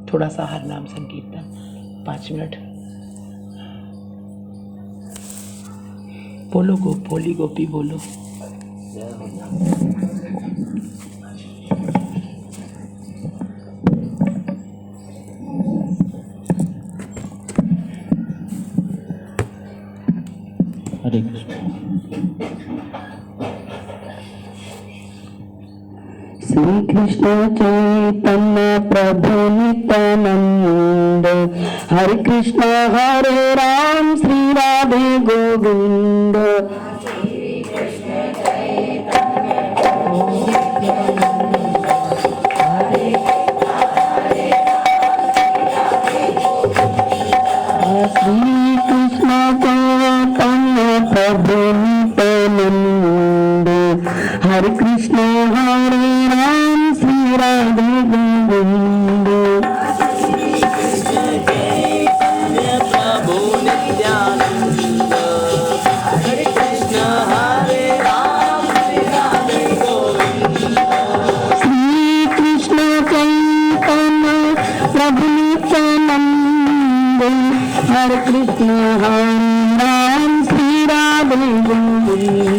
थोड़ा सा हर नाम संकीर्तन 5 मिनट। बोलो भोली गोपी बोलो। हरे कृष्ण। श्री कृष्ण चैतन्य प्रभु नित्यानंद, हरे कृष्ण हरे राम श्री राधे गोविंद। श्री कृष्ण चैतन्य प्रभु नित्यानंद, हरे कृष्ण हरे राम श्री राधे गोविंद। प्रभु नित्यानंद, हरे कृष्ण हरे राम श्री राधे गोविंद। श्री कृष्ण चैतन्य प्रभु नित्यानंद, हरे कृष्ण हरे राम श्री राधे गोविंद।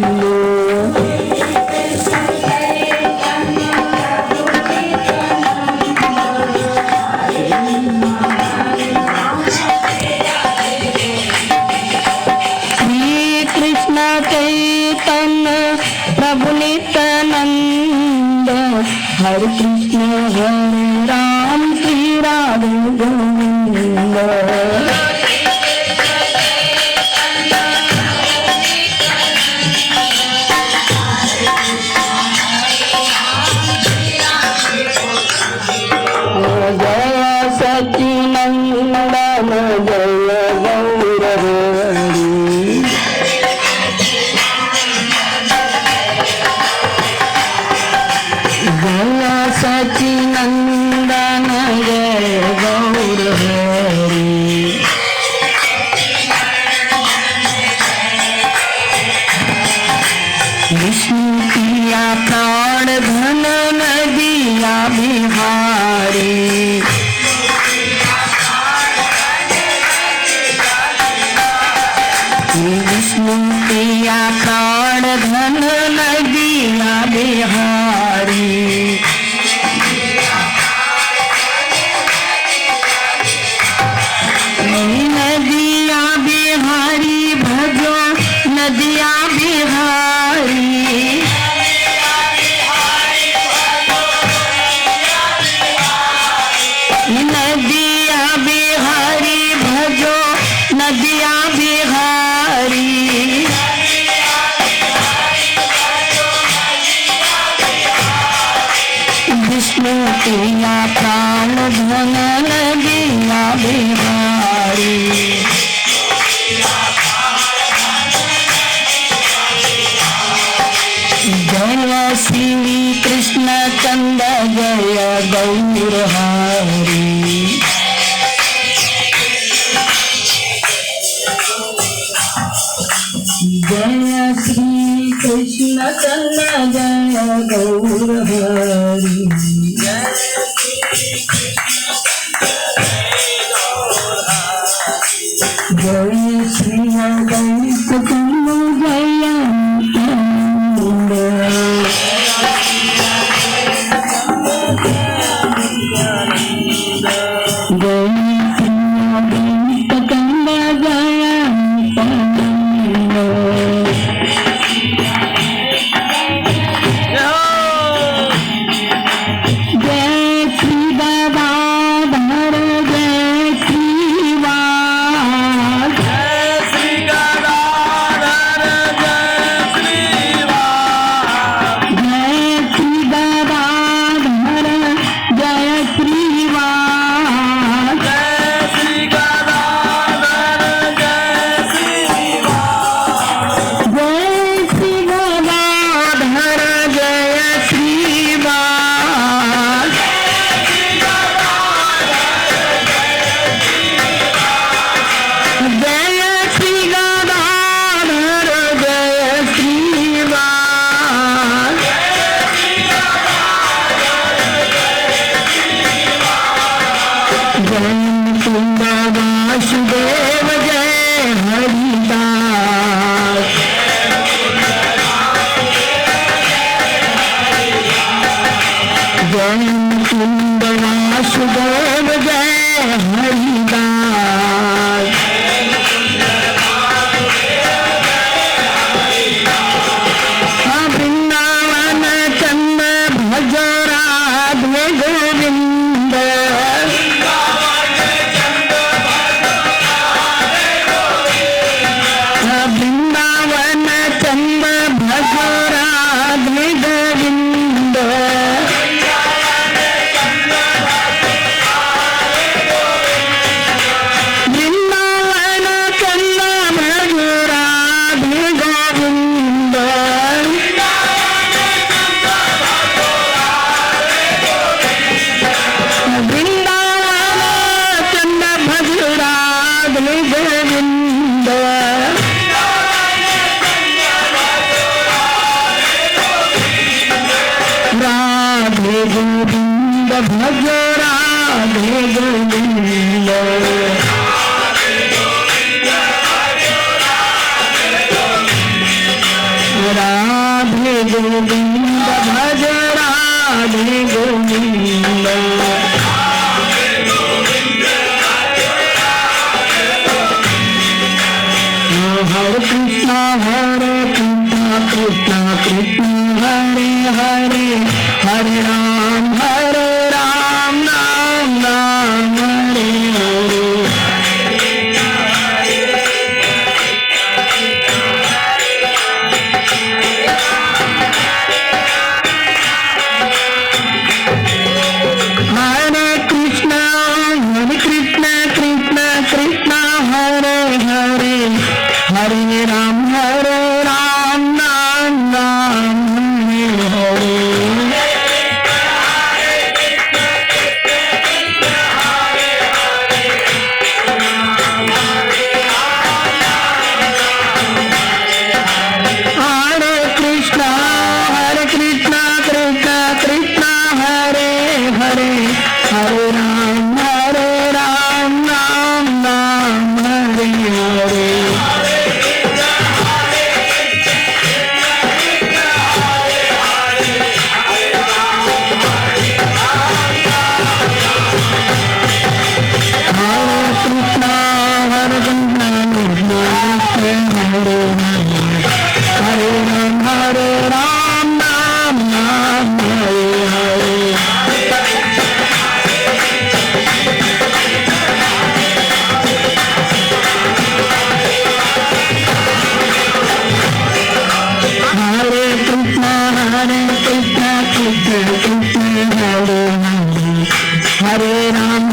प्रभु नित्यानंद, हरे कृष्ण हरे राम श्री राधे गोविंद। जय सच्चिदानंद जय गौर हरि, जय सच्चिदानंद जय गौर हरि। विष्णु प्रिया प्राण धन नदिया बिहारी, विष्णु प्रिया प्राण धन नदिया बिहारी। नदिया बिहारी भजो नदिया बिहारी, नदिया बिहारी भजो नदिया बिहारी। विष्णु प्रिया प्राण धन नदिया बिहारी। जय श्री कृष्ण चंद जय गौर हरि, जय श्री कृष्ण चंद जय गौर हरि। जय श्री गणेश चंद जय नित्यानंद, जय मुकुंद वासुदेव जय हरिदास जय मुकुंद वासुदेव जय हरिदास वृंदावन चंद भज राधे गोविंद वृंदावन चंद भज राधे गोविंद वृंदावन चंद भज राधे गोविंद वृंदावन चंद भज राधे गोविंद राधे गोविंद भज राधे गोविंद राधे गोविंद भज राधे गोविंद हरे कृष्णा कृष्णा कृष्णा हरे हरे हरे राम राम राम हरे हरे हरे कृष्णा कृष्णा कृष्णा हरे हरे हरे राम राम राम हरे हरे हरे कृष्णा कृष्णा कृष्णा हरे हरे हरे राम राम राम हरे हरे हरे राम राम हरे हरे हरे कृष्णा कृष्णा कृष्णा हरे हरे हरे राम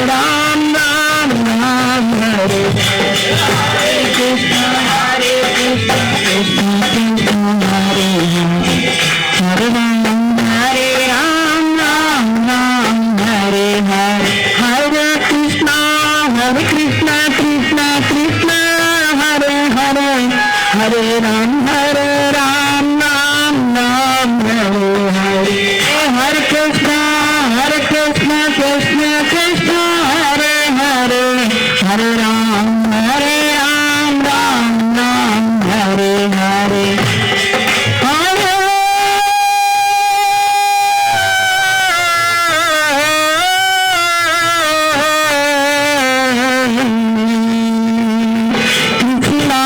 राम राम हरे Krishna Krishna Krishna Hare Hare Ram Ram Hare Hare Hare Krishna Krishna Krishna Hare Hare Hare Ram Ram Hare Hare Hare Krishna Krishna Krishna Hare Hare Hare Ram Ram Hare Hare Krishna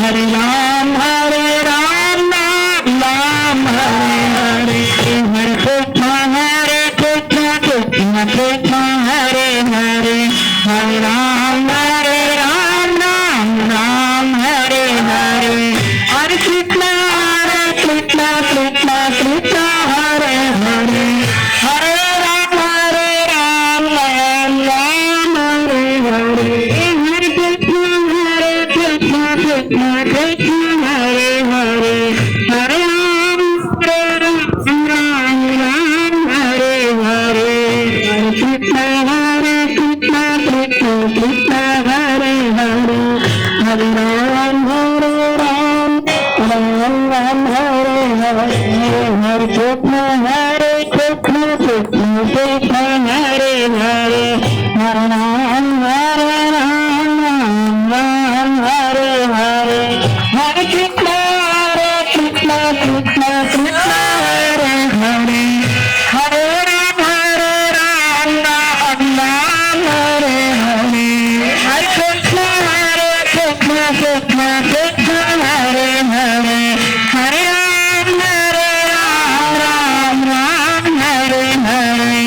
Hare Ram, Ram Ram, Hare Hare Krishna, Krishna Krishna, Hare Hare, Hare Ram, Ram Ram, Hare Hare, Hare Krishna, Krishna Krishna, Hare Hare, Hare Ram, Ram Ram, Hare Hare, Hare Krishna, Krishna Krishna, Hare Hare, Hare Ram, Ram Hare Hare, Hare Krishna, Krishna Krishna, Hare Hare, Hare Ram, Ram Hare Hare, Hare Krishna, Krishna Krishna, Hare Hare, Hare Ram, Ram Hare Hare, Hare Krishna, Krishna Krishna, Hare Hare, Hare Ram, Ram Hare Hare, Hare Krishna, Krishna Krishna, Hare Hare, Hare Ram, Ram Hare Hare,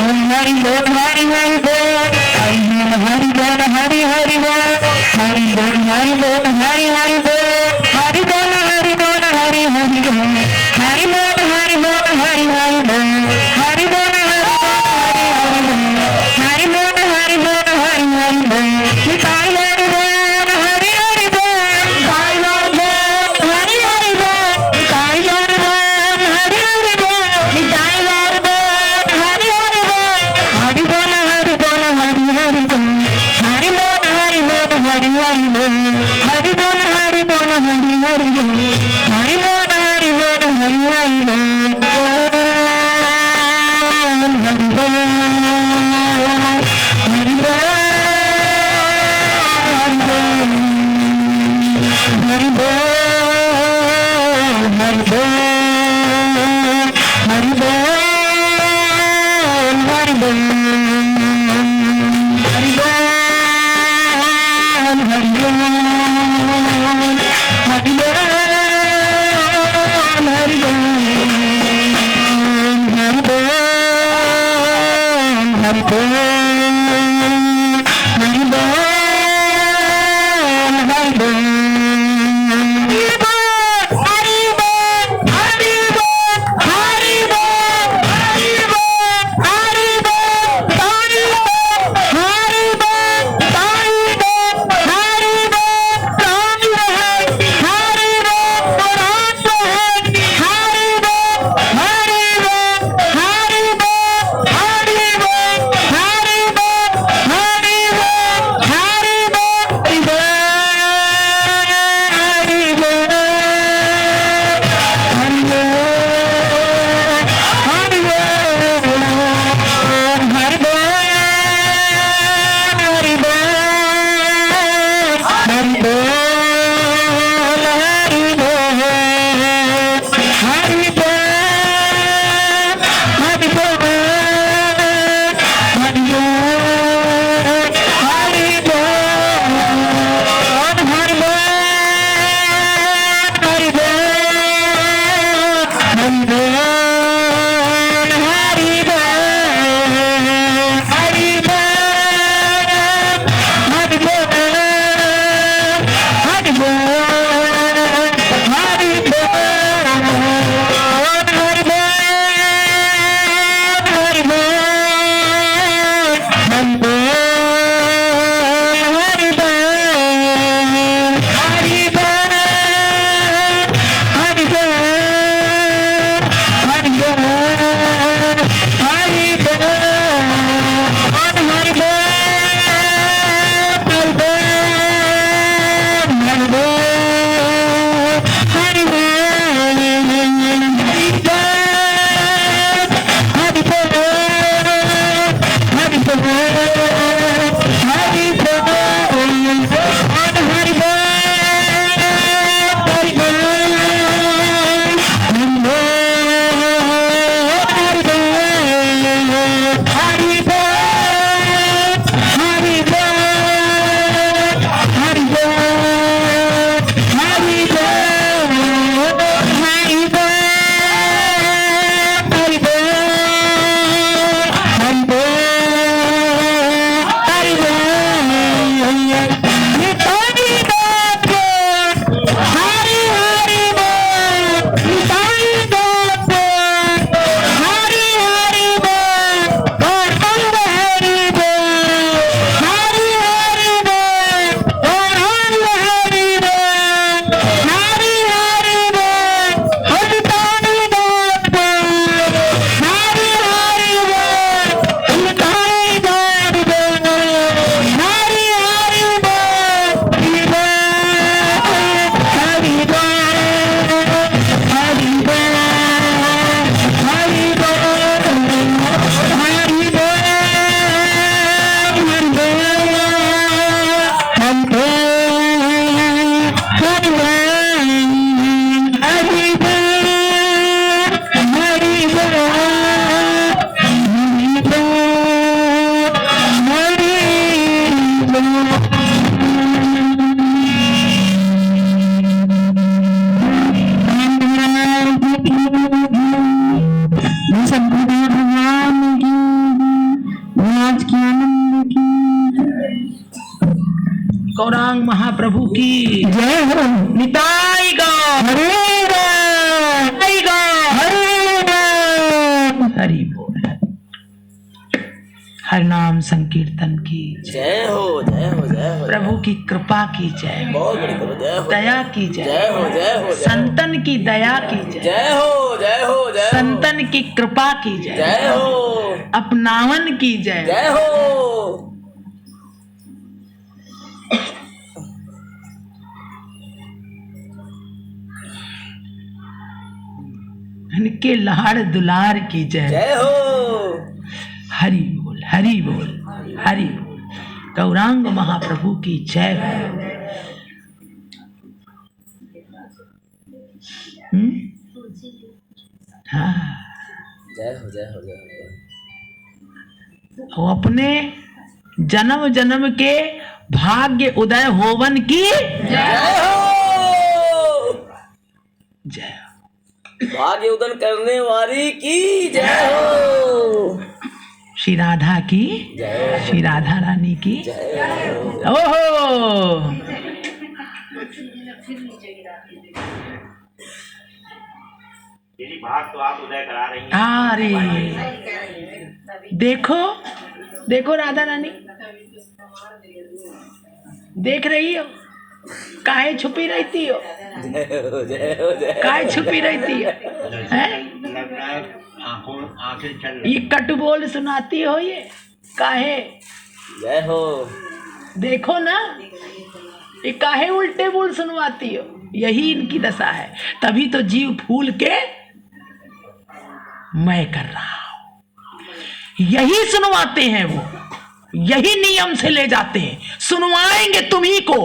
Om Hare Hare Hare Hare जय हो निताई गौर हरे राम निताई गौर हरे राम हरि बोल। हर नाम संकीर्तन की जय हो जय हो जय हो। प्रभु की कृपा की जय, बहुत बड़ी करो, जय हो दया की जय जय, हो जय हो संतन की दया की जय, जय हो जय हो जय हो संतन की कृपा की जय, जय हो अपनावन की जय। जय हो। इनके लाड़ दुलार की जय। जय हो हरि बोल हरि बोल हरि बोल। गौरांग महाप्रभु की जय। हाँ, जय हो जय हो जय हो। वो अपने जन्म जन्म के भाग्य उदय होवन की जय हो। जय। भाग्य उदन करने वाली की जय हो। श्री राधा की जय श्री राधा रानी की जय हो। ओहो। भाग तो आप उदय करा रही हैं। अरे देखो देखो राधा रानी देख रही हो, काहे छुपी रहती हो, जय हो जय हो जय हो। काहे छुपी रहती हो हैं? लगता है आंखें चल रही। ये कट बोल सुनाती हो, ये काहे? जय हो। देखो ना, ये काहे उल्टे बोल सुनवाती हो? यही इनकी दशा है। तभी तो जीव फूल के मैं कर रहा हूं। यही सुनवाते हैं वो, यही नियम से ले जाते हैं। सुनवाएंगे तुम्ही को,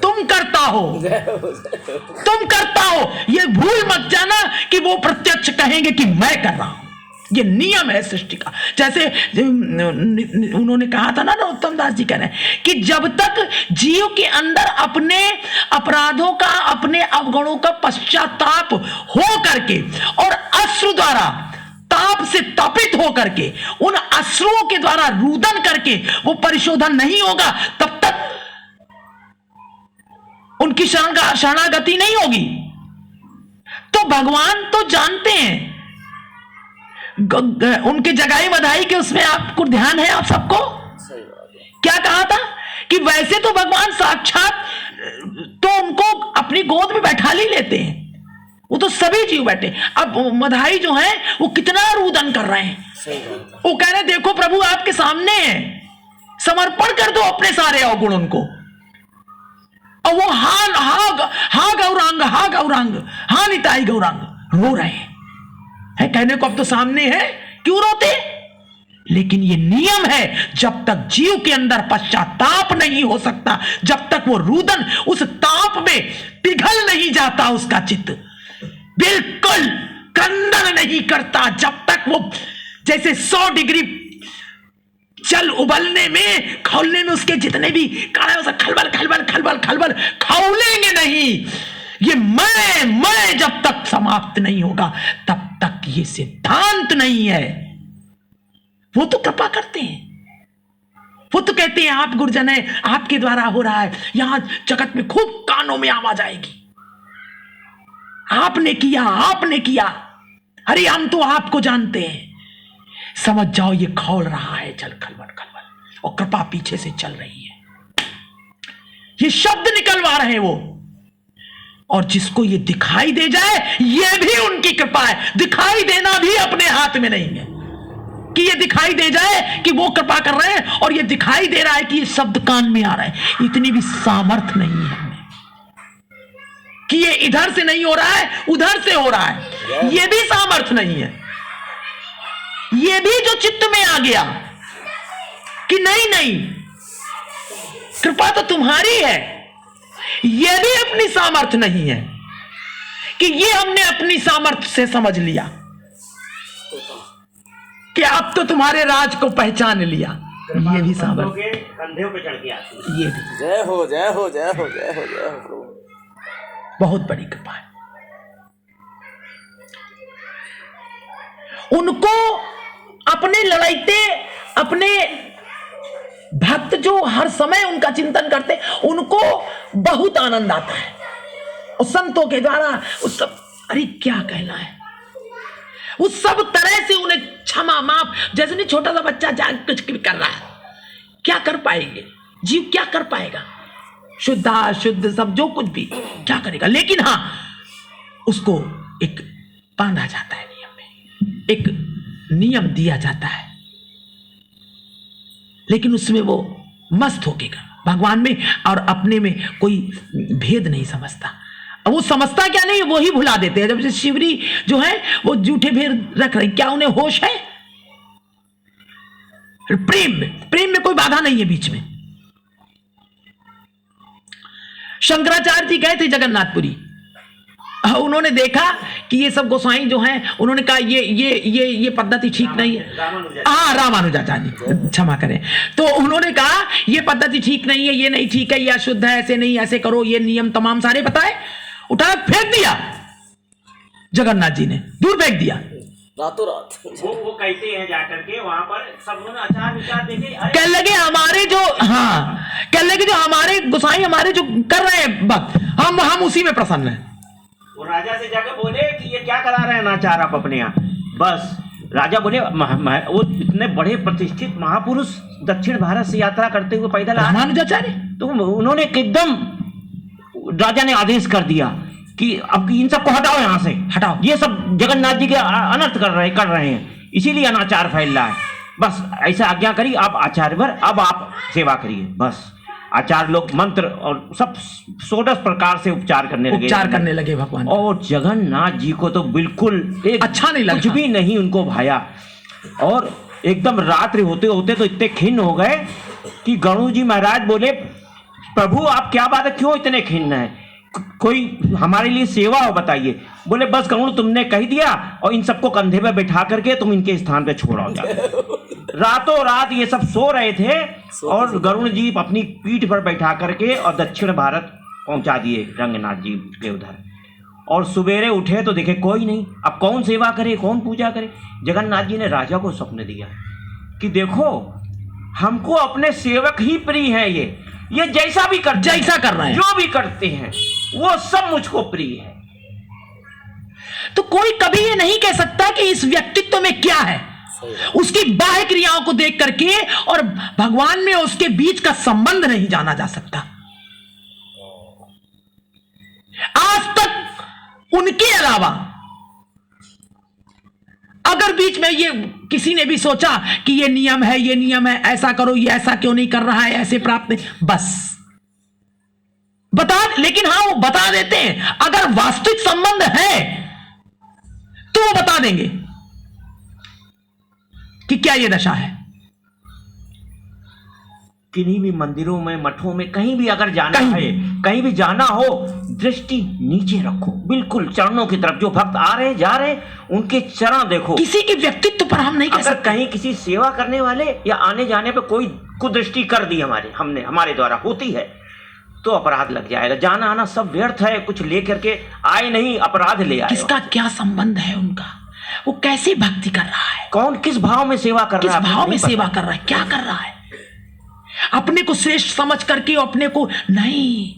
तुम करता हो, जय हो जय हो। तुम करता हो। ये भूल मत जाना कि वो प्रत्यक्ष कहेंगे कि मैं कर रहा हूं। ये नियम है सृष्टि का। जैसे उन्होंने कहा था ना, उत्तम दास जी कह रहे हैं कि जब तक जीव के अंदर अपने अपराधों का, अपने अवगुणों का पश्चाताप हो करके और अश्रु द्वारा ताप से तपित हो करके, उन अश्रुओं के द्वारा रुदन करके वो परिशोधन नहीं होगा, तब तक उनकी शरणागति नहीं होगी। तो भगवान तो जानते हैं, उनके जगाई बधाई के उसमें आपको ध्यान है, आप सबको सही बात है। क्या कहा था कि वैसे तो भगवान साक्षात तो उनको अपनी गोद में बैठा ही लेते हैं, वो तो सभी जीव बैठे। अब मधाई जो है वो कितना रुदन कर रहे हैं, सही बात है। वो कह रहे हैं देखो प्रभु आपके सामने है, समर्पण कर दो अपने सारे अवगुण उनको। और वो हा गौरांग, हा गौरांग, हा निताई गौरांग रो रहे हैं। कहने को अब तो सामने है, क्यों रोते? लेकिन ये नियम है, जब तक जीव के अंदर पश्चाताप नहीं हो सकता, जब तक वो रुदन उस ताप में पिघल नहीं जाता, उसका चित्त बिल्कुल क्रंदन नहीं करता, जब तक वो जैसे 100 डिग्री जल उबलने में, खौलने में उसके जितने भी कारण खलबल खलबल खलबल खलबल खौलेंगे नहीं। ये मैं जब तक समाप्त नहीं होगा, तब तक ये सिद्धांत नहीं है। वो तो कृपा करते हैं, वो तो कहते हैं आप गुरुजन है, आपके द्वारा हो रहा है, यहां जगत में खूब कानों में आवाज आएगी, आपने किया, आपने किया। अरे हम तो आपको जानते हैं, समझ जाओ ये खौल रहा है जल खलबल खलबल, और कृपा पीछे से चल रही है। ये शब्द निकलवा रहे हैं वो, और जिसको ये दिखाई दे जाए ये भी उनकी कृपा है। दिखाई देना भी अपने हाथ में नहीं है कि ये दिखाई दे जाए कि वो कृपा कर रहे हैं, और ये दिखाई दे रहा है कि ये शब्द कान में आ रहा है। इतनी भी सामर्थ्य नहीं है हमें कि ये इधर से नहीं हो रहा है, उधर से हो रहा है। ये भी सामर्थ्य नहीं है। ये भी जो चित्त में आ गया कि नहीं नहीं कृपा तो तुम्हारी है, यह भी अपनी सामर्थ्य नहीं है कि ये हमने अपनी सामर्थ्य से समझ लिया कि अब तो तुम्हारे राज को पहचान लिया। ये भी सामर्थ्य, कंधे पे चढ़ के आती है। ये भी जय हो जय हो जय हो जय हो जय हो प्रभु। बहुत बड़ी कृपा है। उनको अपने लड़ाईते, अपने भक्त जो हर समय उनका चिंतन करते उनको बहुत आनंद आता है। उस संतों के द्वारा उस सब, अरे क्या कहना है, उस सब तरह से उन्हें क्षमा माफ, जैसे नहीं छोटा सा बच्चा जाग कुछ भी कर रहा है, क्या कर पाएंगे जीव, क्या कर पाएगा, शुद्ध अशुद्ध सब जो कुछ भी क्या करेगा। लेकिन हाँ, उसको एक बांधा जाता है नियम में, एक नियम दिया जाता है, लेकिन उसमें वो मस्त होकेगा भगवान में और अपने में कोई भेद नहीं समझता। अब वो समझता क्या नहीं, वो ही भुला देते हैं। जब से शिवरी जो है वो झूठे भेद रख रहे, क्या उन्हें होश है? प्रेम में कोई बाधा नहीं है बीच में। शंकराचार्य जी गए थे जगन्नाथपुरी, उन्होंने देखा कि ये सब गोसाई जो हैं, उन्होंने कहा ये पद्धति ठीक नहीं है। हाँ, रामानुजाचार्य जी क्षमा करें, तो उन्होंने कहा ये पद्धति ठीक नहीं है, ये नहीं ठीक है, ये अशुद्ध है, ऐसे नहीं, ऐसे करो, ये नियम तमाम सारे बताए, उठा फेंक दिया जगन्नाथ जी ने, दूर फेंक दिया रातों रात। वो कहते हैं जाकर के वहां पर सब लोग आचार विचार देखे, कह लगे हमारे जो, हाँ कह लगे जो हमारे गोसाई हमारे जो कर रहे हैं भक्त, हम उसी में प्रसन्न हैं। वो राजा से जाकर बोले कि ये क्या करा रहे हैं अनाचार आप अपने यहाँ। बस राजा बोले वो इतने बड़े प्रतिष्ठित महापुरुष दक्षिण भारत से यात्रा करते हुए पैदल आ रहे हैं। रामानुजाचार्य तो उन्होंने एकदम, राजा ने आदेश कर दिया कि अब इन सबको हटाओ यहाँ से, हटाओ, ये सब जगन्नाथ जी के अनर्थ कर रहे हैं, इसीलिए अनाचार फैल रहा है। बस ऐसा आज्ञा करी, आप आचार्यवर अब आप सेवा करिए। बस आचार्य लोग मंत्र और सब 16 प्रकार से उपचार करने लगे भगवान। और जगन्नाथ जी को तो बिल्कुल एक अच्छा नहीं लगा, कुछ भी नहीं उनको भाया। और एकदम रात्रि होते होते तो इतने खिन्न हो गए कि गणु जी महाराज बोले, प्रभु आप क्या बात है, क्यों इतने खिन्न है, कोई हमारे लिए सेवा हो बताइए। बोले बस गरुड़ तुमने कह दिया और इन सबको कंधे पे बैठा करके तुम इनके स्थान पे छोड़ो जाके। रातों रात ये सब सो रहे थे और गरुड़ जी अपनी पीठ पर बैठा करके और दक्षिण भारत पहुंचा दिए रंगनाथ जी के उधर। और सवेरे उठे तो देखे कोई नहीं, अब कौन सेवा करे, कौन पूजा करे। जगन्नाथ जी ने राजा को स्वप्न दिया कि देखो हमको अपने सेवक ही प्रिय हैं, ये जैसा कर रहे हैं, जो भी करते हैं वो सब मुझको प्रिय है। तो कोई कभी ये नहीं कह सकता कि इस व्यक्तित्व में क्या है, उसकी बाह्य क्रियाओं को देख करके और भगवान में उसके बीच का संबंध नहीं जाना जा सकता। आज तक उनके अलावा अगर बीच में ये किसी ने भी सोचा कि ये नियम है, ऐसा करो, ये ऐसा क्यों नहीं कर रहा है, ऐसे प्राप्त नहीं, बस बता, लेकिन हाँ वो बता देते हैं। अगर वास्तविक संबंध है तो वो बता देंगे कि क्या ये दशा है। किन्हीं भी मंदिरों में, मठों में, कहीं भी अगर जाना है, कहीं भी जाना हो, दृष्टि नीचे रखो, बिल्कुल चरणों की तरफ। जो भक्त आ रहे जा रहे उनके चरण देखो। किसी के व्यक्तित्व पर हम नहीं कह सकते। कहीं किसी सेवा करने वाले या आने जाने पे कोई कुदृष्टि कर दी हमारे द्वारा होती है तो अपराध लग जाएगा। जाना आना सब व्यर्थ है, कुछ लेकर के आए नहीं, अपराध ले आए। किसका क्या संबंध है उनका, वो कैसी भक्ति कर रहा है, कौन किस भाव में सेवा कर रहा है, किस भाव में सेवा कर रहा है, क्या कर रहा है, अपने को श्रेष्ठ समझ करके अपने को नहीं।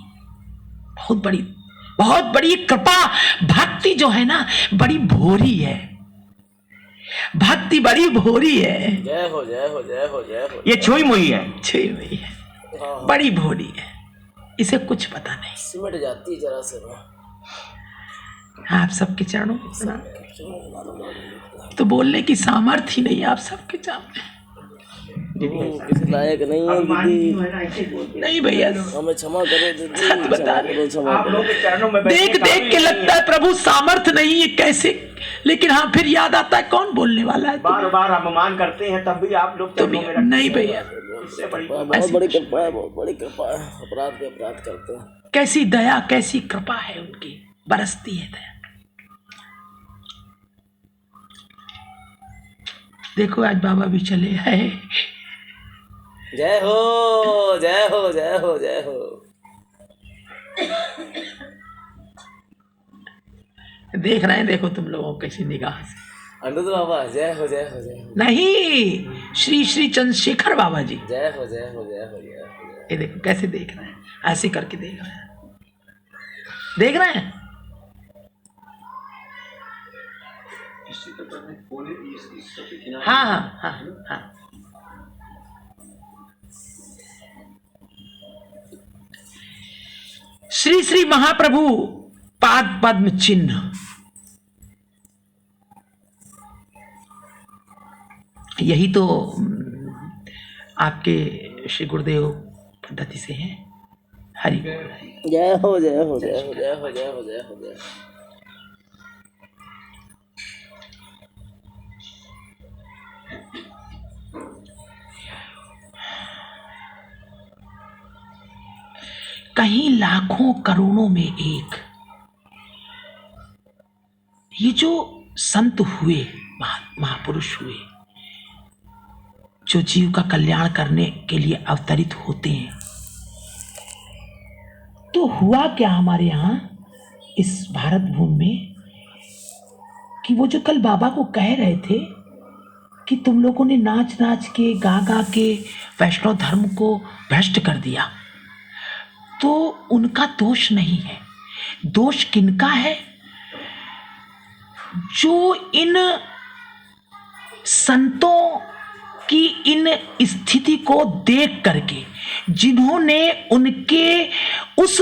बहुत बड़ी कृपा। भक्ति जो है ना बड़ी भोरी है, भक्ति बड़ी भोरी है। जय हो जय हो जय हो जय हो। ये छुई मुई है, बड़ी भोरी है, इसे कुछ पता नहीं, सिमट जाती है जरा से। आप सबके चरणों में प्रणाम। तो बोलने की सामर्थ्य ही नहीं आप सबके सामने। किसी लायक नहीं है दीदी। नहीं भैया, हमें क्षमा करो दीदी, सच बता आप लोगों के चरणों में देख के लगता है प्रभु सामर्थ्य नहीं है कैसे, लेकिन हाँ फिर याद आता है कौन बोलने वाला है। बार बार अपमान करते हैं तब भी आप लोग चरणों में रखते हैं। नहीं भैया, बहुत बड़ी कृपा है, बहुत बड़ी कृपा है। अपराध पे अपराध करते हैं। कैसी दया, कैसी कृपा है उनकी, बरसती है दया। देखो आज बाबा भी चले हैं। जय हो जय हो जय हो जय हो। देख रहे हैं, देखो तुम लोगों कैसी निगाह से। अनिरुद्ध बाबा जय हो जय हो जय हो नहीं, श्री श्री चंद्रशेखर बाबा जी। जय हो जय हो जय हो जय हो। ये देखो कैसे देख रहे हैं, ऐसे करके देख रहे हैं, देख रहे हैं। हाँ हाँ हाँ हाँ। श्री श्री महाप्रभु पाद पद्म चिन्ह, यही तो आपके श्री गुरुदेव पद्धति से है। हरि जय हो जय हो जय हो जय हो जय हो जय हो जय। कहीं लाखों करोड़ों में एक, ये जो संत हुए, महापुरुष हुए, जो जीव का कल्याण करने के लिए अवतरित होते हैं, तो हुआ क्या हमारे यहां इस भारत भूमि में कि वो जो कल बाबा को कह रहे थे कि तुम लोगों ने नाच नाच के गा गा के वैष्णव धर्म को भ्रष्ट कर दिया, तो उनका दोष नहीं है। दोष किनका है? जो इन संतों की इन स्थिति को देख करके, जिन्होंने उनके उस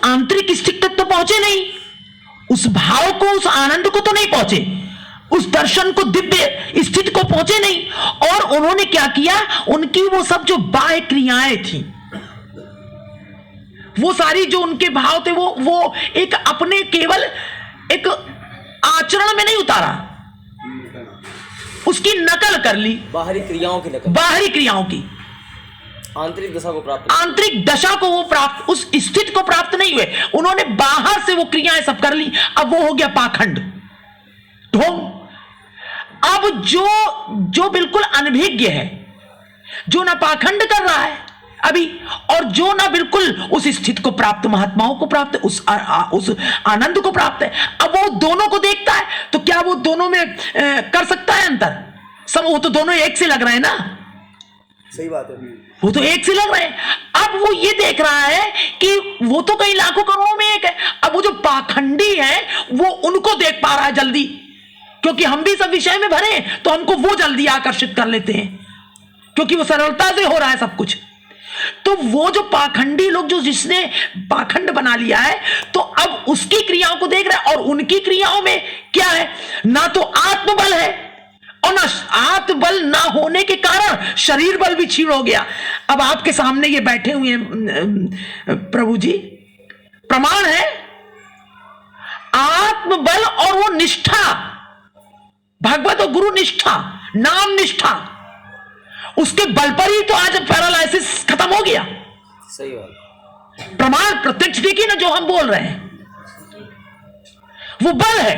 आंतरिक स्थिति तक तो पहुंचे नहीं, उस भाव को, उस आनंद को तो नहीं पहुंचे, उस दर्शन को, दिव्य स्थिति को पहुंचे नहीं, और उन्होंने क्या किया, उनकी वो सब जो बाह्य क्रियाएं थी, वो सारी जो उनके भाव थे, वो एक अपने केवल एक आचरण में नहीं उतारा, उसकी नकल कर ली, बाहरी क्रियाओं की नकल, बाहरी क्रियाओं की। आंतरिक दशा को प्राप्त, आंतरिक दशा को वो प्राप्त, उस स्थिति को प्राप्त नहीं हुए, उन्होंने बाहर से वो क्रियाएं सब कर ली। अब वो हो गया पाखंड, ढोंग। अब जो बिल्कुल अनभिज्ञ है, जो ना पाखंड कर रहा है अभी, और जो ना बिल्कुल उस स्थिति को प्राप्त, महात्माओं को प्राप्त, उस आनंद को प्राप्त है, अब वो दोनों को देखता है, तो क्या वो दोनों में कर सकता है अंतर? सब वो तो दोनों एक से लग रहे हैं ना। सही बात है, वो तो एक से लग रहे हैं। अब वो ये देख रहा है कि वो तो कई लाखों करोड़ों में एक है। अब वो जो पाखंडी है वो उनको देख पा रहा है जल्दी, क्योंकि हम भी सब विषय में भरे हैं, तो हमको वो जल्दी आकर्षित कर लेते हैं, क्योंकि वो सरलता से हो रहा है सब कुछ। तो वो जो पाखंडी लोग, जो जिसने पाखंड बना लिया है, तो अब उसकी क्रियाओं को देख रहा है, और उनकी क्रियाओं में क्या है, ना तो आत्मबल है, और ना आत्मबल ना होने के कारण शरीर बल भी क्षीण हो गया। अब आपके सामने ये बैठे हुए हैं प्रभु जी, प्रमाण है, आत्मबल और वो निष्ठा, भगवत और गुरु निष्ठा, नाम निष्ठा, उसके बल पर ही तो आज पैरालाइसिस खत्म हो गया। सही बात, प्रमाण प्रत्यक्ष देखिए ना, जो हम बोल रहे हैं वो बल है,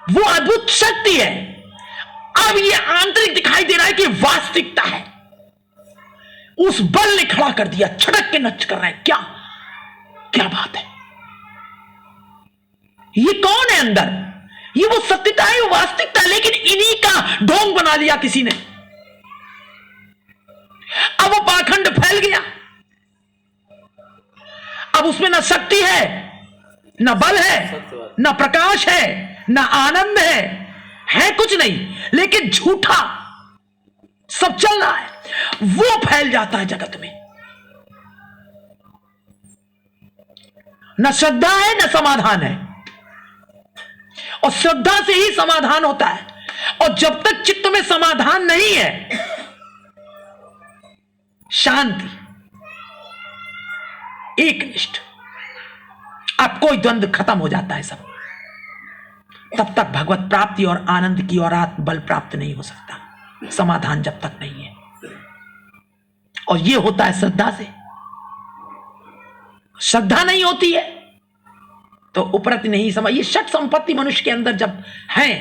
वो अद्भुत शक्ति है। अब ये आंतरिक दिखाई दे रहा है कि वास्तविकता है, उस बल ने खड़ा कर दिया, छटक के नच कर रहे हैं। क्या क्या बात है, ये कौन है अंदर? ये वो सत्यता है, वो वास्तविकता है, लेकिन इन्हीं का ढोंग बना लिया किसी ने। अब वो पाखंड फैल गया, अब उसमें ना शक्ति है, ना बल है, ना प्रकाश है, ना आनंद है कुछ नहीं, लेकिन झूठा सब चल रहा है, वो फैल जाता है जगत में। ना श्रद्धा है, ना समाधान है, और श्रद्धा से ही समाधान होता है, और जब तक चित्त में समाधान नहीं है, शांति, एकनिष्ठ, अब कोई द्वंद्व खत्म हो जाता है सब, तब तक भगवत प्राप्ति और आनंद की और आत्म बल प्राप्त नहीं हो सकता, समाधान जब तक नहीं है। और यह होता है श्रद्धा से। श्रद्धा नहीं होती है तो उपरति नहीं समझ, ये षट संपत्ति मनुष्य के अंदर जब है,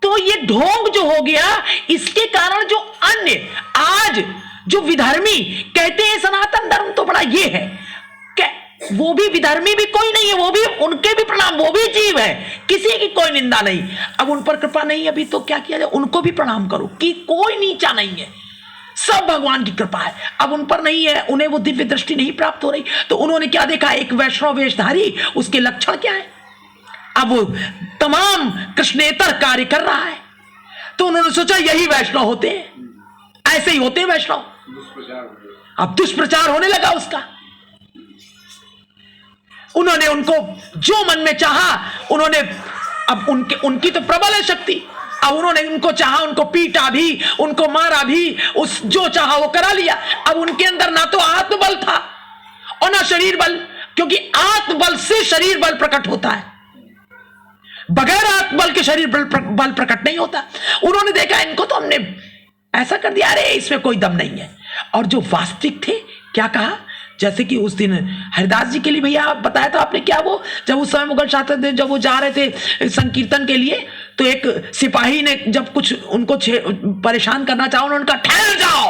तो ये ढोंग जो हो गया, इसके कारण जो अन्य आज जो विधर्मी कहते हैं सनातन धर्म तो बड़ा ये है, वो भी विधर्मी भी कोई नहीं है, वो भी उनके भी प्रणाम, वो भी जीव है, किसी की कोई निंदा नहीं। अब उन पर कृपा नहीं अभी तो क्या किया जाए, उनको भी प्रणाम करो कि कोई नीचा नहीं है, सब भगवान की कृपा है। अब उन पर नहीं है, उन्हें वो दिव्य दृष्टि नहीं प्राप्त हो रही, तो उन्होंने क्या देखा, एक वैष्णव वेशधारी, उसके लक्षण क्या है। अब वो तमाम कृष्णेतर कार्य कर रहा है, तो उन्होंने सोचा यही वैष्णव होते हैं, ऐसे ही होते हैं वैष्णव। अब दुष्प्रचार होने लगा उसका। उन्होंने उनको जो मन में चाहा उन्होंने, अब उनकी तो प्रबल है शक्ति, अब उन्होंने उनको चाहा, उनको पीटा भी, उनको मारा भी, उस जो चाहा वो करा लिया। अब उनके अंदर ना तो आत्मबल था और ना शरीर बल, क्योंकि आत्मबल से शरीर बल प्रकट होता है, बगैर आत्मबल के शरीर बल प्रकट नहीं होता। उन्होंने देखा इनको तो हमने ऐसा कर दिया, अरे इसमें कोई दम नहीं है। और जो वास्तविक थे क्या कहा, जैसे कि उस दिन हरिदास जी के लिए भैया बताया था आपने, क्या वो जब उस समय मुगल शासक जब वो जा रहे थे संकीर्तन के लिए, तो एक सिपाही ने जब कुछ उनको परेशान करना चाहा, उन्होंने कहा ठहर जाओ,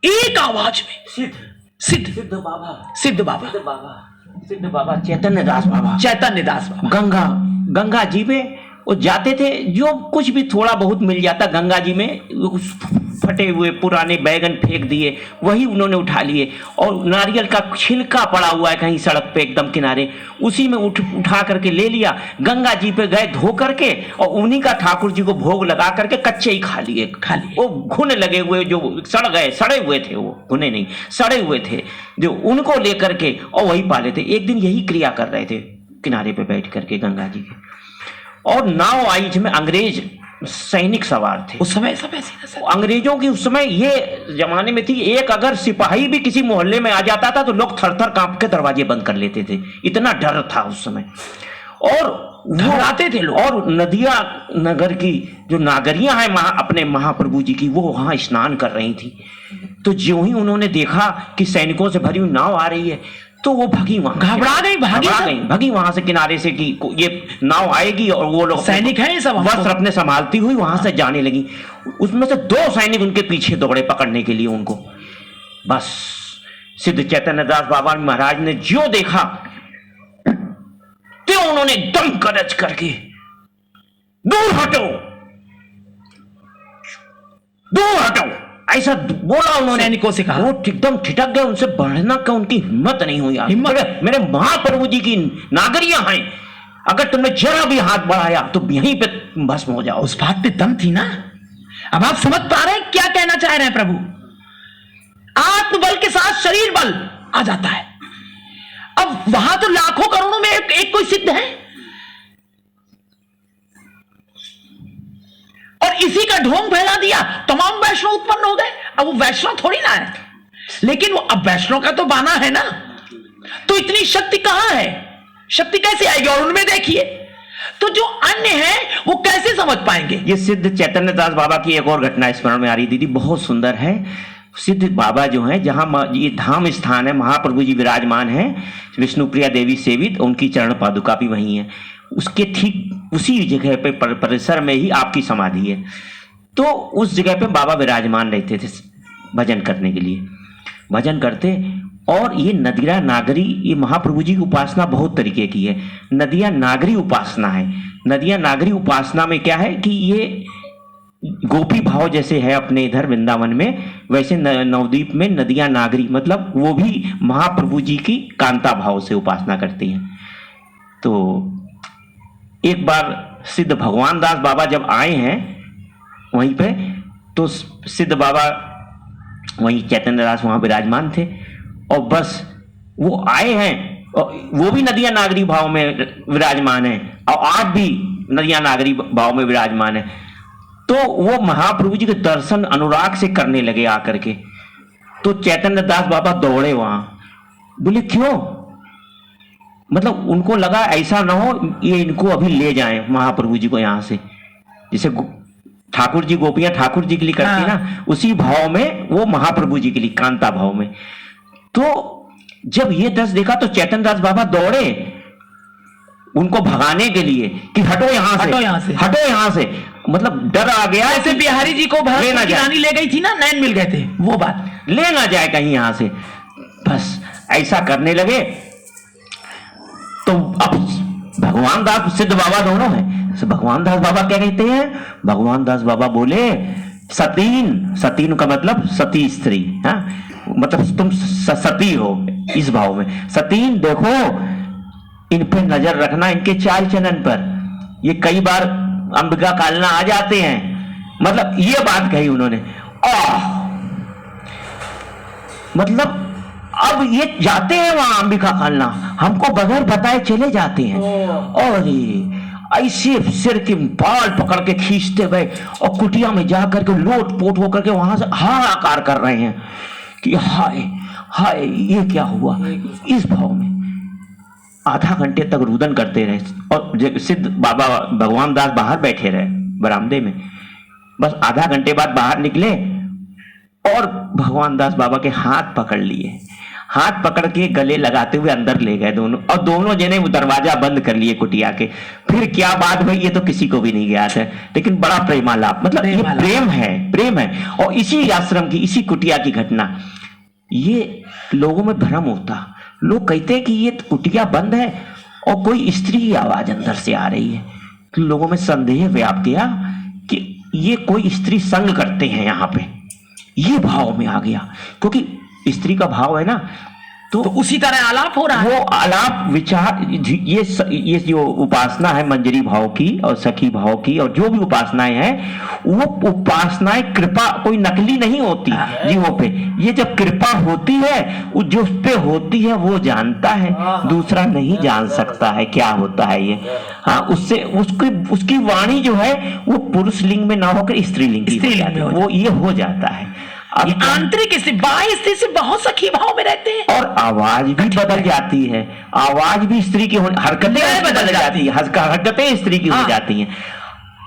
एक आवाज में। सिद्ध बाबा चैतन्य दास बाबा गंगा जी में वो जाते थे, जो कुछ भी थोड़ा बहुत मिल जाता गंगा जी में, फटे हुए पुराने बैगन फेंक दिए, वही उन्होंने उठा लिए, और नारियल का छिलका पड़ा हुआ है कहीं सड़क पे एकदम किनारे, उसी में उठा करके ले लिया, गंगा जी पे गए धो करके, और उन्हीं का ठाकुर जी को भोग लगा करके कच्चे ही खा लिए। वो घुन लगे हुए जो सड़े हुए थे, वो घुने नहीं सड़े हुए थे, जो उनको लेकर के और वही पाले थे। एक दिन यही क्रिया कर रहे थे किनारे पे बैठ करके गंगा जी के, और नाव आई जिसमें अंग्रेज सैनिक सवार थे। उस समय अंग्रेजों की उस समय ये जमाने में थी, एक अगर सिपाही भी किसी मोहल्ले में आ जाता था तो लोग थर थर कांप के दरवाजे बंद कर लेते थे, इतना डर था उस समय। और घबराते थे लोग। और नदिया नगर की जो नागरियां हैं अपने महाप्रभु जी की, वो वहां स्नान कर रही थी। तो ज्यों ही उन्होंने देखा कि सैनिकों से भरी हुई नाव आ रही है, तो वो भगी, वहां घबरा गई, भगी वहां से किनारे से कि ये नाव आएगी, और वो लोग सैनिक हैं सब वस्त्र अपने संभालती हुई वहां से जाने लगी। उसमें से 2 सैनिक उनके पीछे दौड़े पकड़ने के लिए उनको। बस सिद्ध चैतन्य दास बाबा महाराज ने जो देखा, तो उन्होंने दम करज करके दूर हटो, दूर हटो, ऐसा बोला उन्होंने, सैनिकों से कहा। वो एकदम ठिठक गए, उनसे बढ़ना का उनकी हिम्मत नहीं हुई। हिम्मत, मेरे महाप्रभु जी की नागरियां हैं, अगर तुमने जरा भी हाथ बढ़ाया तो यहीं पे भस्म हो जाओ। उस बात पे दम थी ना। अब आप समझ पा रहे हैं क्या कहना चाह रहे हैं प्रभु। आत्मबल के साथ शरीर बल आ जाता है। अब वहां तो लाखों करोड़ों में एक कोई सिद्ध है, और इसी का ढोंग फैला दिया, तमाम वैष्णव उत्पन्न हो गए। अब वो वैष्णव थोड़ी ना है, लेकिन वो अब वैष्णव का तो बाना है ना, तो इतनी शक्ति कहां है, शक्ति कैसे आएगी। और उनमें देखिए तो जो अन्य है वो कैसे समझ पाएंगे। ये सिद्ध चैतन्य दास बाबा की एक और घटना स्मरण में आ रही दीदी, बहुत सुंदर है। सिद्ध बाबा जो है, जहां ये धाम स्थान है, महाप्रभु जी विराजमान है, विष्णुप्रिया देवी सेवित, उनकी चरण पादुका भी वही है। उसके ठीक उसी जगह पे परिसर में ही आपकी समाधि है। तो उस जगह पे बाबा विराजमान रहते थे भजन करने के लिए, भजन करते। और ये नदिया नागरी, ये महाप्रभु जी की उपासना बहुत तरीके की है। नदिया नागरी उपासना है। नदिया नागरी उपासना में क्या है कि ये गोपी भाव जैसे है अपने इधर वृंदावन में, वैसे नवद्वीप में नदिया नागरी, मतलब वो भी महाप्रभु जी की कांता भाव से उपासना करती हैं। तो एक बार सिद्ध भगवान दास बाबा जब आए हैं वहीं पे, तो सिद्ध बाबा वहीं चैतन्य दास वहां विराजमान थे, और बस वो आए हैं, और वो भी नदिया नागरी भाव में विराजमान है, और आप भी नदिया नागरी भाव में विराजमान है। तो वो महाप्रभु जी के दर्शन अनुराग से करने लगे आकर के। तो चैतन्य दास बाबा दौड़े वहां, बोले क्यों, मतलब उनको लगा ऐसा ना हो ये इनको अभी ले जाएं महाप्रभु जी को यहाँ से, जैसे ठाकुर जी गोपियां ठाकुर जी के लिए करती ना, उसी भाव में वो महाप्रभु जी के लिए कांता भाव में। तो जब ये दृश्य देखा तो चैतन्य दास बाबा दौड़े उनको भगाने के लिए कि हटो यहाँ से, हटो यहाँ से, मतलब डर आ गया। ऐसे बिहारी जी को रानी ले गई थी ना, नैन मिल गए थे, वो बात, ले ना जाए कहीं यहाँ से। बस ऐसा करने लगे तो अब भगवान दास सिद्ध बाबा दोनों हैं। तो भगवान दास बाबा क्या कहते हैं? भगवान दास बाबा बोले सतीन, सतीन का मतलब सती स्त्री, हाँ मतलब तुम सती हो इस भाव में। सतीन देखो, इन पे नजर रखना, इनके चाल चलन पर, ये कई बार अंबिका कालना आ जाते हैं, मतलब ये बात कही उन्होंने। मतलब अब ये जाते हैं वहां अंबिका कालना, हमको बगैर बताए चले जाते हैं, और ऐसे सिर के बाल पकड़ के खींचते गए और कुटिया में जाकर के लोट पोट होकर के वहां से हाहाकार कर रहे हैं कि हाय हाय ये क्या हुआ। इस भाव में आधा घंटे तक रुदन करते रहे, और सिद्ध बाबा भगवान दास बाहर बैठे रहे बरामदे में। बस आधा घंटे बाद बाहर निकले और भगवान दास बाबा के हाथ पकड़ लिए, हाथ पकड़ के गले लगाते हुए अंदर ले गए दोनों, और दोनों जने वो दरवाजा बंद कर लिए कुटिया के। फिर क्या बात हुई ये तो किसी को भी नहीं ज्ञात है, लेकिन बड़ा प्रेमालाप, मतलब ये प्रेम है, प्रेम है। और इसी आश्रम की, इसी कुटिया की घटना, ये लोगों में भ्रम होता, लोग कहते हैं कि ये कुटिया बंद है और कोई स्त्री की आवाज अंदर से आ रही है। तो लोगों में संदेह व्याप्त किया कि ये कोई स्त्री संग करते हैं यहाँ पे, ये भाव में आ गया, क्योंकि स्त्री का भाव है ना, तो उसी तरह आलाप हो रहा है। वो आलाप विचार, ये जो उपासना है मंजरी भाव की और सखी भाव की और जो भी उपासनाएं हैं, वो उपासनाएं कृपा कोई नकली नहीं होती जीवों पे। ये जब कृपा होती है, जो उस पे होती है वो जानता है, दूसरा नहीं जान सकता है क्या होता है ये। हाँ, उससे उसकी वाणी जो है वो पुरुष लिंग में ना होकर स्त्रीलिंग की हो जाती है, वो ये हो जाता है। ये आंतरिक स्थिति, बाह्य स्थिति से बहुत सखी भाव में रहते हैं, और आवाज भी बदल जाती है, आवाज भी स्त्री की, हरकतें बदल जाती है, हरकतें स्त्री की हो जाती हैं।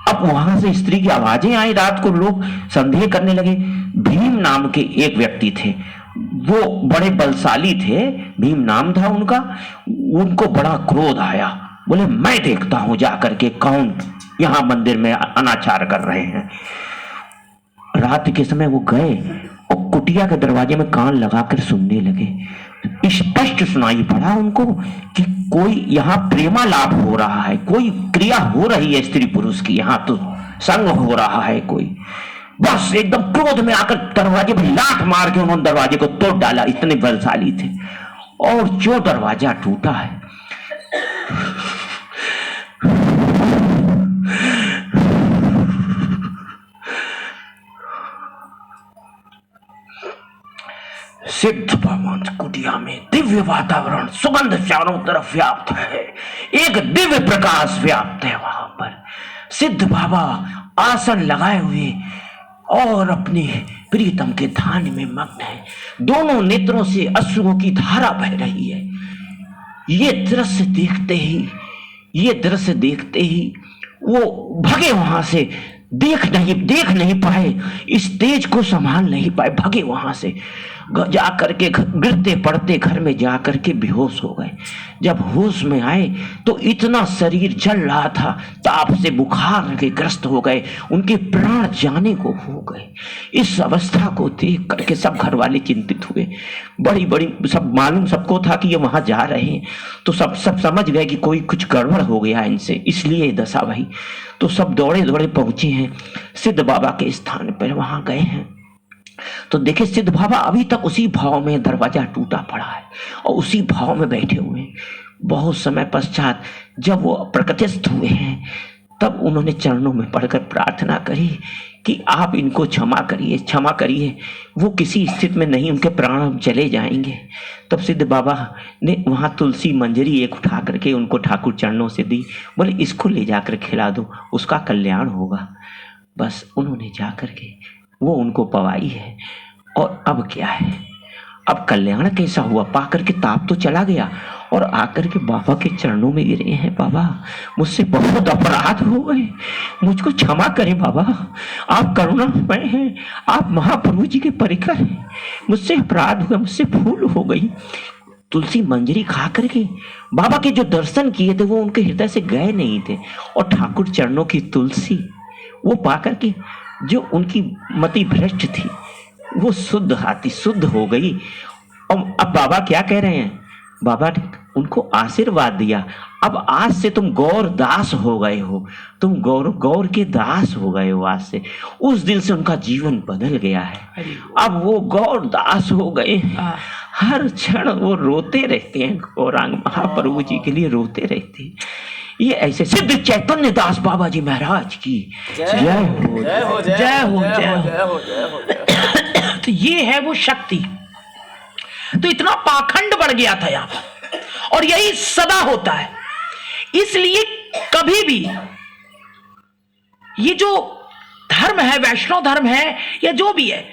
अब वहां से स्त्री की आवाजें आई, रात को लोग संदेह करने लगे। भीम नाम के एक व्यक्ति थे, वो बड़े बलशाली थे, भीम नाम था उनका। उनको बड़ा क्रोध आया, बोले मैं देखता हूं जाकर के कौन यहां मंदिर में अनाचार कर रहे हैं। रात के समय वो गए और कुटिया के दरवाजे में कान लगाकर सुनने लगे। स्पष्ट सुनाई पड़ा उनको कि कोई यहाँ प्रेमालाप हो रहा है, कोई क्रिया हो रही है स्त्री पुरुष की, यहाँ तो संग हो रहा है कोई। बस एकदम क्रोध में आकर दरवाजे पर लात मार के उन्होंने दरवाजे को तोड़ डाला, इतने बलशाली थे। और जो दरवाजा टूटा है, सिद्ध भगवान कुटिया में दिव्य वातावरण, सुगंध चारों तरफ व्याप्त है, एक दिव्य प्रकाश व्याप्त है। वहां पर सिद्ध बाबा आसन लगाए हुए और अपने प्रीतम के ध्यान में मग्न है। दोनों नेत्रों से अश्रुओं की धारा बह रही है। ये दृश्य देखते ही वो भगे वहां से, देख नहीं पाए, इस तेज को संभाल नहीं पाए, भगे वहां से, जाकर के गिरते पड़ते घर में जाकर के बेहोश हो गए। जब होश में आए तो इतना शरीर जल रहा था, ताप से बुखार के ग्रस्त हो गए, उनके प्राण जाने को हो गए। इस अवस्था को देख करके सब घर वाले चिंतित हुए, बड़ी सब मालूम सबको था कि ये वहां जा रहे हैं, तो सब समझ गए कि कोई कुछ गड़बड़ हो गया इनसे, इसलिए दशा भाई। तो सब दौड़े पहुंचे हैं सिद्ध बाबा के स्थान पर, वहां गए हैं तो देखे सिद्ध बाबा अभी तक उसी भाव में, दरवाजा टूटा पड़ा है और उसी भाव में बैठे हुए हैं। बहुत समय पश्चात जब वो प्रकटित हुए हैं, तब उन्होंने चरणों में पड़कर प्रार्थना करी कि आप इनको क्षमा करिए, वो किसी स्थिति में नहीं, उनके प्राण चले जाएंगे। तब सिद्ध बाबा ने वहां तुलसी मंजरी एक उठा करके उनको ठाकुर चरणों से दी, बोले इसको ले जाकर खिला दो, उसका कल्याण होगा। बस उन्होंने जाकर के वो उनको पवाई है। और अब क्या है, अब कल्याण कैसा हुआ, पाकर के ताप तो चला गया और आकर के बाबा के चरणों में गिरे हैं। बाबा मुझसे बहुत अपराध हो गए, मुझको क्षमा करें बाबा, आप करुणामय हैं, आप महाप्रभु जी के परिकर हैं, मुझसे अपराध हुआ, मुझसे भूल हो गई। तुलसी मंजरी खा करके बाबा के जो दर्शन किए थे वो उनके हृदय से गए नहीं थे, और ठाकुर चरणों की तुलसी वो पाकर के जो उनकी मति भ्रष्ट थी वो शुद्ध हो गई। और अब बाबा क्या कह रहे हैं? बाबा ने उनको आशीर्वाद दिया, अब आज से तुम गौर दास हो गए हो, तुम गौर गौर के दास हो गए हो आज से। उस दिन से उनका जीवन बदल गया है, अब वो गौर दास हो गए हैं। हर क्षण वो रोते रहते हैं, गौरांग महाप्रभु जी के लिए रोते रहते हैं। ये ऐसे सिद्ध चैतन्य दास बाबा जी महाराज की जय हो, जय हो, जय हो, जय हो। जय हो, जय हो। तो ये है वो शक्ति। तो इतना पाखंड बढ़ गया था यहां पर, और यही सदा होता है। इसलिए कभी भी ये जो धर्म है, वैष्णव धर्म है या जो भी है,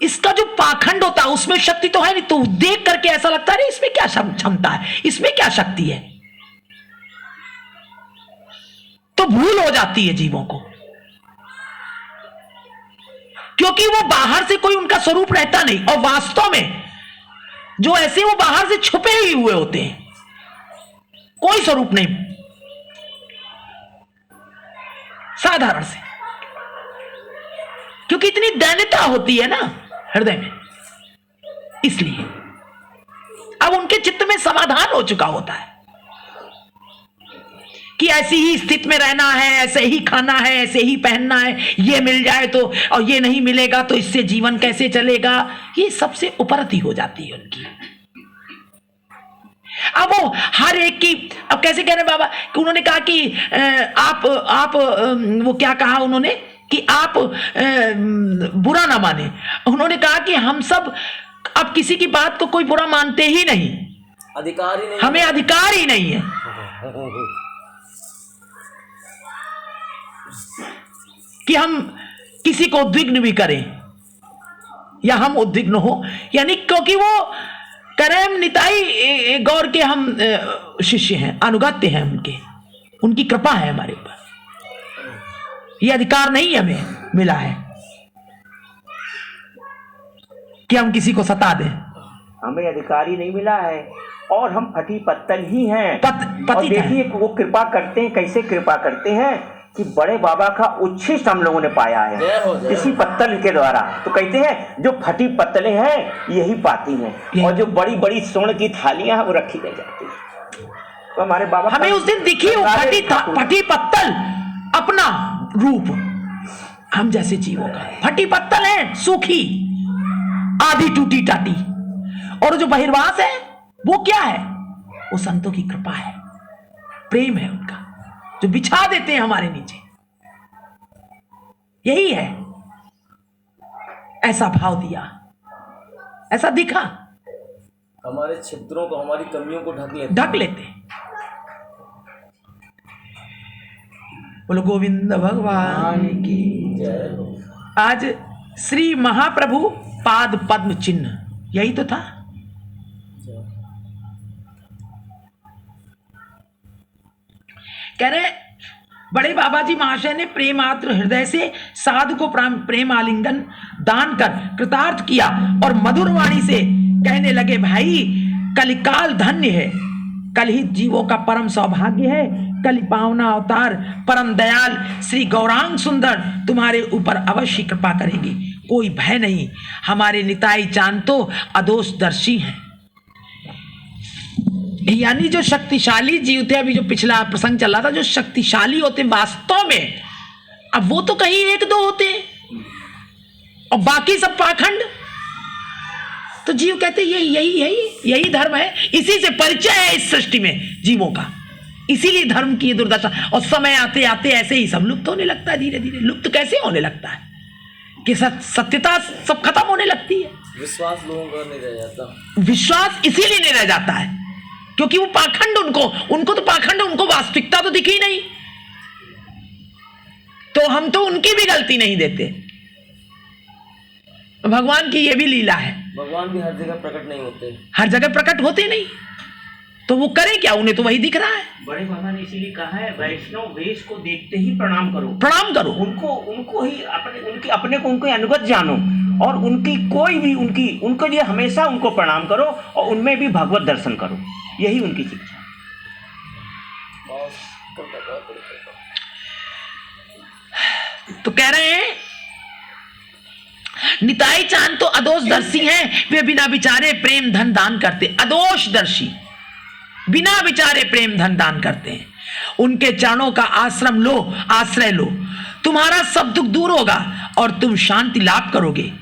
इसका जो पाखंड होता है उसमें शक्ति तो है नहीं। तो देख करके ऐसा लगता है इसमें क्या क्षमता है, इसमें क्या शक्ति है, तो भूल हो जाती है जीवों को, क्योंकि वो बाहर से कोई उनका स्वरूप रहता नहीं, और वास्तव में जो ऐसे वो बाहर से छुपे ही हुए होते हैं, कोई स्वरूप नहीं, साधारण से, क्योंकि इतनी दैन्यता होती है ना हृदय में। इसलिए अब उनके चित्त में समाधान हो चुका होता है कि ऐसी ही स्थिति में रहना है, ऐसे ही खाना है, ऐसे ही पहनना है, ये मिल जाए तो, और ये नहीं मिलेगा तो इससे जीवन कैसे चलेगा, ये सबसे उपरती हो जाती है उनकी। अब वो हर एक की, अब कैसे कह रहे बाबा कि उन्होंने कहा कि आप वो क्या कहा उन्होंने कि आप बुरा ना माने। उन्होंने कहा कि हम सब अब किसी की बात को कोई बुरा मानते ही नहीं, अधिकार ही नहीं, हमें अधिकार ही नहीं है कि हम किसी को उद्विग्न भी करें या हम उद्विग्न हो, यानी क्योंकि वो करेम निताई गौर के हम शिष्य हैं, अनुगत्य हैं उनके, उनकी कृपा है हमारे ऊपर, ये अधिकार नहीं हमें मिला है कि हम किसी को सता दें, हमें अधिकार ही नहीं मिला है, और हम फटी पत्तल ही हैं। पति और देखिए वो कृपा करते हैं, कैसे कृपा करते हैं कि बड़े बाबा का उच्छिष्ट हम लोगों ने पाया है जय हो, जय इसी पत्तल के द्वारा। तो कहते हैं जो फटी पत्तलें हैं यही पाती हैं, और जो बड़ी बड़ी स्वर्ण की थालियां हैं वो रखी रह जाती है। तो हमारे बाबा हमें उस दिन दिखी वो फटी पत्तल अपना रूप हम जैसे जीवों का। फटी पत्तल है, सूखी, आधी टूटी टाटी, और जो बहिर्वास है वो क्या है, वो संतों की कृपा है, प्रेम है उनका, जो बिछा देते हैं हमारे नीचे। यही है, ऐसा भाव दिया, ऐसा दिखा, हमारे छिद्रों को, हमारी कमियों को ढक लेते। बोलो गोविंद भगवान की जय हो। आज श्री महाप्रभु पाद पद्म चिन्ह, यही तो था। कह रहे बड़े बाबा जी महाशय ने प्रेमात्र हृदय से साधु को प्रेम आलिंगन दान कर कृतार्थ किया, और मधुर वाणी से कहने लगे, भाई कलिकाल धन्य है, कलहित जीवों का परम सौभाग्य है, कलि पावना अवतार परम दयाल श्री गौरांग सुंदर तुम्हारे ऊपर अवश्य कृपा करेंगे, कोई भय नहीं, हमारे निताई चांद तो अदोषदर्शी हैं। यानी जो शक्तिशाली जीव थे, अभी जो पिछला प्रसंग चल रहा था, जो शक्तिशाली होते वास्तव में, अब वो तो कहीं एक दो होते हैं और बाकी सब पाखंड। तो जीव कहते यही धर्म है, इसी से परिचय है इस सृष्टि में जीवों का, इसीलिए धर्म की दुर्दशा। और समय आते आते ऐसे ही सब लुप्त होने लगता है, धीरे धीरे। लुप्त कैसे होने लगता है कि सत्यता सब खत्म होने लगती है, विश्वास लोगों का नहीं रह जाता। विश्वास इसीलिए नहीं रह जाता है क्योंकि वो पाखंड, उनको तो पाखंड, उनको वास्तविकता तो दिखी नहीं। तो हम तो उनकी भी गलती नहीं देते, भगवान की ये भी लीला है। भगवान भी हर जगह प्रकट नहीं होते, हर जगह प्रकट होते नहीं, तो वो करें क्या, उन्हें तो वही दिख रहा है। बड़े बाबा ने इसीलिए कहा है, वैष्णव वेश को देखते ही प्रणाम करो, प्रणाम करो उनको ही अपने को उनको अनुगत जानो, और उनकी कोई भी उनके लिए हमेशा उनको प्रणाम करो, और उनमें भी भगवत दर्शन करो, यही उनकी शिक्षा। तो कह रहे हैं निताई चांद तो अदोषदर्शी हैं, वे बिना विचारे प्रेम धन दान करते। अदोषदर्शी बिना विचारे प्रेम धन दान करते हैं। उनके चरणों का आश्रम लो, आश्रय लो, तुम्हारा सब दुख दूर होगा और तुम शांति लाभ करोगे।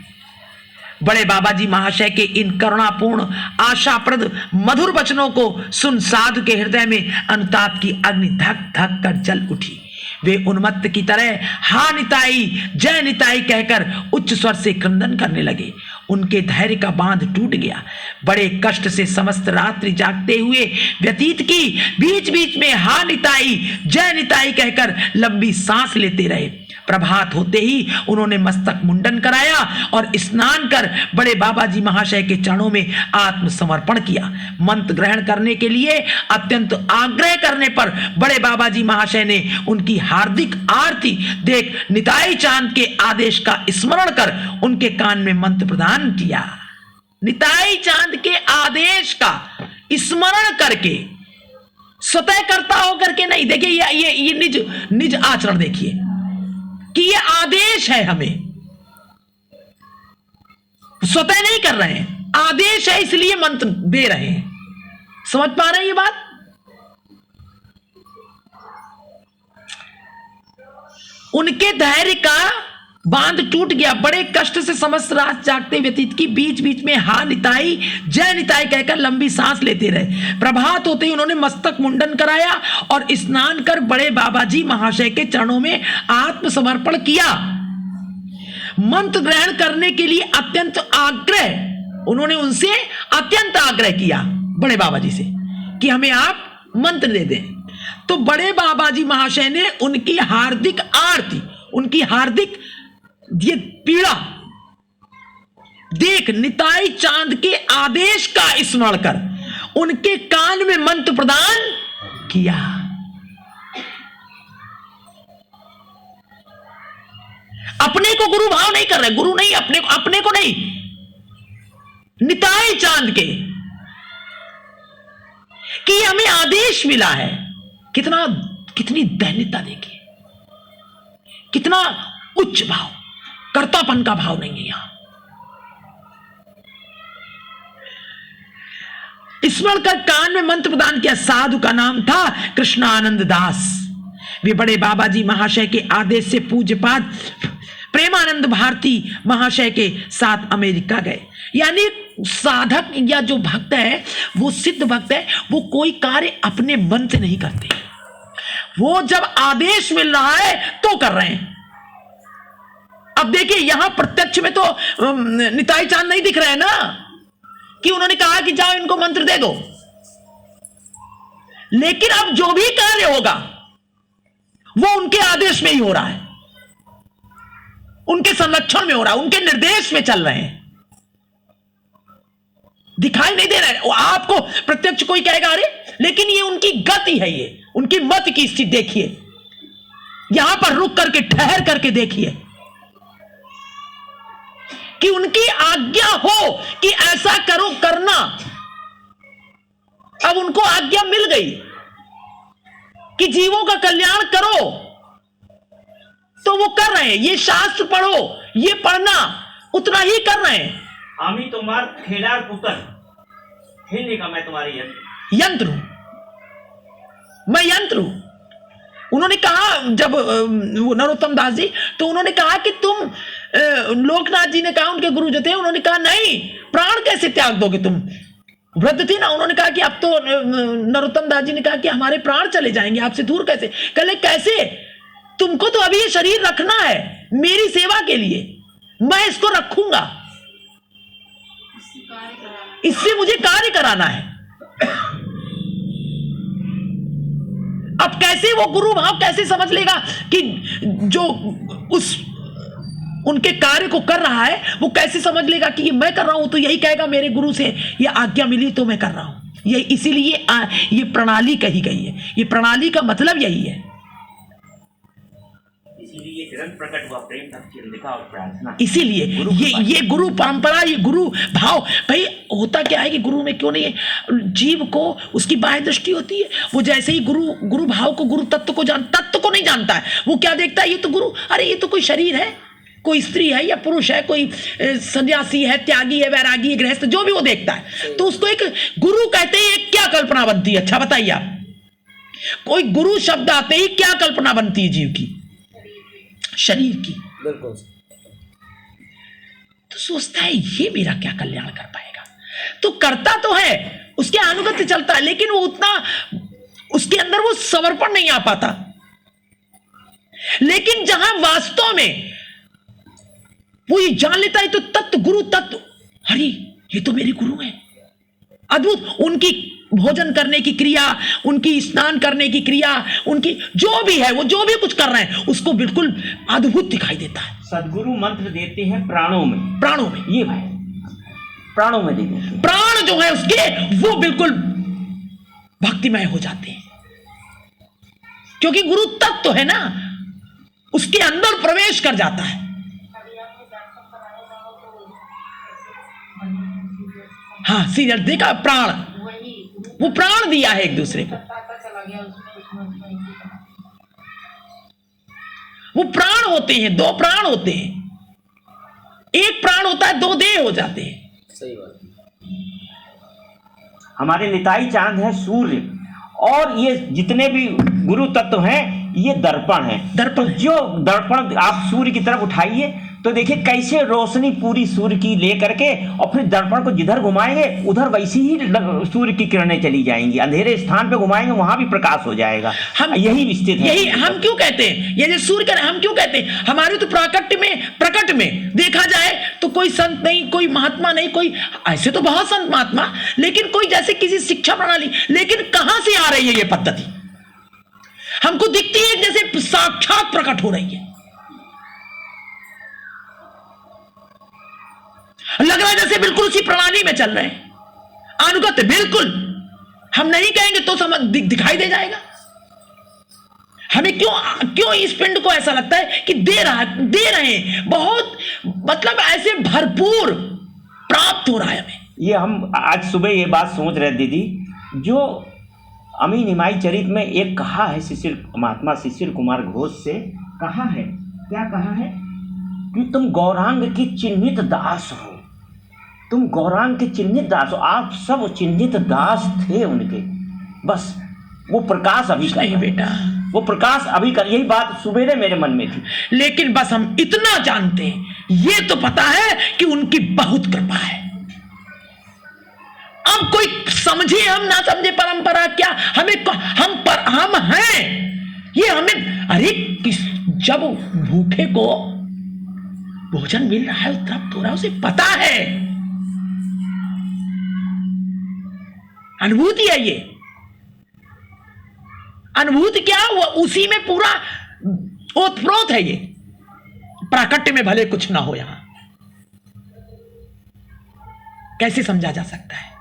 बड़े बाबा जी महाशय के इन करुणापूर्ण आशाप्रद मधुर वचनों को सुन साधु के हृदय में अनुताप की अग्नि धक धक कर जल उठी। वे उन्मत्त की तरह हा निताई, जय निताई कहकर उच्च स्वर से क्रंदन करने लगे। उनके धैर्य का बांध टूट गया। बड़े कष्ट से समस्त रात्रि जागते हुए व्यतीत की, बीच बीच में हा निताई, जय निताई कहकर लंबी सांस लेते रहे। प्रभात होते ही उन्होंने मस्तक मुंडन कराया और स्नान कर बड़े बाबा जी महाशय के चरणों में आत्मसमर्पण किया। मंत्र ग्रहण करने के लिए अत्यंत आग्रह करने पर बड़े बाबा जी महाशय ने उनकी हार्दिक आरती देख निताई चांद के आदेश का स्मरण कर उनके कान में मंत्र प्रदान किया। निताई चांद के आदेश का स्मरण करके, स्वतः करता होकर के नहीं। देखिए ये निज आचरण देखिए कि ये आदेश है, हमें स्वतः नहीं कर रहे हैं, आदेश है इसलिए मंत्र दे रहे हैं। समझ पा रहे हैं ये बात? उनके धैर्य का बांध टूट गया। बड़े कष्ट से समस्त रात जागते व्यतीत की, बीच बीच में हा निताई, जय निताई कहकर लंबी सांस लेते रहे। प्रभात होते ही उन्होंने मस्तक मुंडन कराया और स्नान कर बड़े बाबा जी महाशय के चरणों में आत्मसमर्पण किया। मंत्र ग्रहण करने के लिए अत्यंत आग्रह, उन्होंने उनसे अत्यंत आग्रह किया बड़े बाबा जी से कि हमें आप मंत्र दे दें। तो बड़े बाबा जी महाशय ने उनकी हार्दिक आरती, उनकी हार्दिक ये पीड़ा देख निताई चांद के आदेश का स्मरण कर उनके कान में मंत्र प्रदान किया। अपने को गुरु भाव नहीं कर रहे, गुरु नहीं, अपने को नहीं, निताई चांद के, कि हमें आदेश मिला है। कितनी दैन्यता देखिए, कितना उच्च भाव, कर्तापन का भाव नहीं है यहां। स्मरण कर कान में मंत्र प्रदान किया। साधु का नाम था कृष्णानंद दास। वे बड़े बाबा जी महाशय के आदेश से पूज्यपाद प्रेमानंद भारती महाशय के साथ अमेरिका गए। यानी साधक या जो भक्त है, वो सिद्ध भक्त है, वो कोई कार्य अपने मन से नहीं करते, वो जब आदेश मिल रहा है तो कर रहे हैं। अब देखिए यहां प्रत्यक्ष में तो निताई चांद नहीं दिख रहे हैं ना कि उन्होंने कहा कि जाओ इनको मंत्र दे दो, लेकिन अब जो भी कार्य होगा वो उनके आदेश में ही हो रहा है, उनके संरक्षण में हो रहा है, उनके निर्देश में चल रहे हैं। दिखाई नहीं दे रहा है आपको, प्रत्यक्ष कोई कहेगा अरे, लेकिन ये उनकी गति है, ये उनकी मत की स्थिति देखिए। यहां पर रुक करके ठहर करके देखिए कि उनकी आज्ञा हो कि ऐसा करो, करना। अब उनको आज्ञा मिल गई कि जीवों का कल्याण करो, तो वो कर रहे हैं। ये शास्त्र पढ़ो, ये पढ़ना, उतना ही कर रहे हैं। आमी तुम्हार खेलार पुत्र, खेलने का मैं तुम्हारी यंत्र हूं, मैं यंत्र हूं। उन्होंने कहा जब नरोत्तम दास जी, तो उन्होंने कहा कि तुम, लोकनाथ जी ने कहा, उनके गुरु जो थे, उन्होंने कहा नहीं, प्राण कैसे त्याग दोगे तुम? वृद्ध थी ना, उन्होंने कहा कि अब तो, नरोत्तम दास जी ने कहा कि हमारे प्राण चले जाएंगे आपसे दूर कैसे? कहले कैसे? तुमको तो अभी ये शरीर रखना है मेरी सेवा के लिए, मैं इसको रखूंगा, इससे मुझे कार्य कराना है। अब कैसे वो गुरु भाव कैसे समझ लेगा कि जो उस उनके कार्य को कर रहा है, वो कैसे समझ लेगा कि ये मैं कर रहा हूं? तो यही कहेगा मेरे गुरु से ये आज्ञा मिली तो मैं कर रहा हूं। ये इसीलिए ये प्रणाली कही गई है, ये प्रणाली का मतलब यही है। इसीलिए निरंतर प्रकट हुआ प्रेम, भक्ति, अंधिका और प्रार्थना। इसीलिए ये गुरु परंपरा, ये गुरु भाव। भाई होता क्या है कि गुरु में क्यों नहीं है, जीव को उसकी बाह्य दृष्टि होती है, वो जैसे ही गुरु भाव को, गुरु तत्व को तत्व को नहीं जानता है, वो क्या देखता है, ये तो गुरु, अरे ये तो कोई शरीर है, कोई स्त्री है या पुरुष है, कोई सन्यासी है, त्यागी है, वैरागी है, गृहस्थ, जो भी वो देखता है, तो उसको एक गुरु कहते ही एक क्या कल्पना बनती है? अच्छा बताइए आप, कोई गुरु शब्द आते ही क्या कल्पना बनती है जीव की? शरीर की। बिल्कुल। तो सोचता है ये मेरा क्या कल्याण कर पाएगा, तो करता तो है, उसके अनुगत्य चलता है, लेकिन वो उतना उसके अंदर वो समर्पण नहीं आ पाता। लेकिन जहां वास्तव में वो ये जान लेता है तो तत्व गुरु तत्व, अरे ये तो मेरे गुरु हैं, अद्भुत, उनकी भोजन करने की क्रिया, उनकी स्नान करने की क्रिया, उनकी जो भी है, वो जो भी कुछ कर रहे हैं उसको बिल्कुल अद्भुत दिखाई देता है। सदगुरु मंत्र देते हैं प्राणों में, प्राणों में, ये भाई प्राणों में देते हैं, प्राण जो है उसके वो बिल्कुल भक्तिमय हो जाते हैं, क्योंकि गुरु तत्व है ना, उसके अंदर प्रवेश कर जाता है। हाँ, सीरियल देखा, प्राण, वो प्राण दिया है एक दूसरे को, वो प्राण होते हैं, दो प्राण होते हैं, एक प्राण होता है, दो देह हो जाते हैं। सही बात। हमारे निताई चांद है सूर्य, और ये जितने भी गुरु तत्व हैं ये दर्पण है। दर्पण, जो दर्पण आप सूर्य की तरफ उठाइए तो देखिए कैसे रोशनी पूरी सूर्य की ले करके, और फिर दर्पण को जिधर घुमाएंगे उधर वैसी ही सूर्य की किरणें चली जाएंगी, अंधेरे स्थान पे घुमाएंगे वहां भी प्रकाश हो जाएगा। हम यही निश्चित है। यही हम क्यों कहते हैं, ये जो सूर्य का हम क्यों कहते हैं, हमारे तो प्रकट में देखा जाए तो कोई संत नहीं, कोई महात्मा नहीं, कोई ऐसे तो बहुत संत महात्मा, लेकिन कोई जैसे किसी शिक्षा प्रणाली, लेकिन कहां से आ रही है ये पद्धति? हमको दिखती है जैसे साक्षात प्रकट हो रही है, लग रहा है जैसे बिल्कुल उसी प्रणाली में चल रहे हैं, अनुगत बिल्कुल, हम नहीं कहेंगे तो समझ दिखाई दे जाएगा। हमें क्यों इस पिंड को ऐसा लगता है कि दे रहे हैं, बहुत मतलब ऐसे भरपूर प्राप्त हो रहा है हमें। ये हम आज सुबह ये बात सोच रहे दीदी, जो अमी निमाई चरित में एक कहा है महात्मा शिशिर कुमार घोष से, कहा है, क्या कहा है कि तुम गौरांग की चिन्हित दास हो, तुम गौरांग के चिन्हित दास हो, आप सब चिन्हित दास थे उनके, बस वो प्रकाश अभी कर नहीं बेटा, वो प्रकाश अभी कर, यही बात सुबेरे मेरे मन में थी। लेकिन बस हम इतना जानते हैं, ये तो पता है कि उनकी बहुत कृपा है। अब कोई समझे हम ना समझे परंपरा क्या, हम हैं ये, हमें अरे जब भूखे को भोजन मिल रहा है तब तो उसे पता है, अनुभूति है ये, अनुभूति क्या, वो उसी में पूरा ओतप्रोत है ये, प्राकट्य में भले कुछ ना हो। यहां कैसे समझा जा सकता है?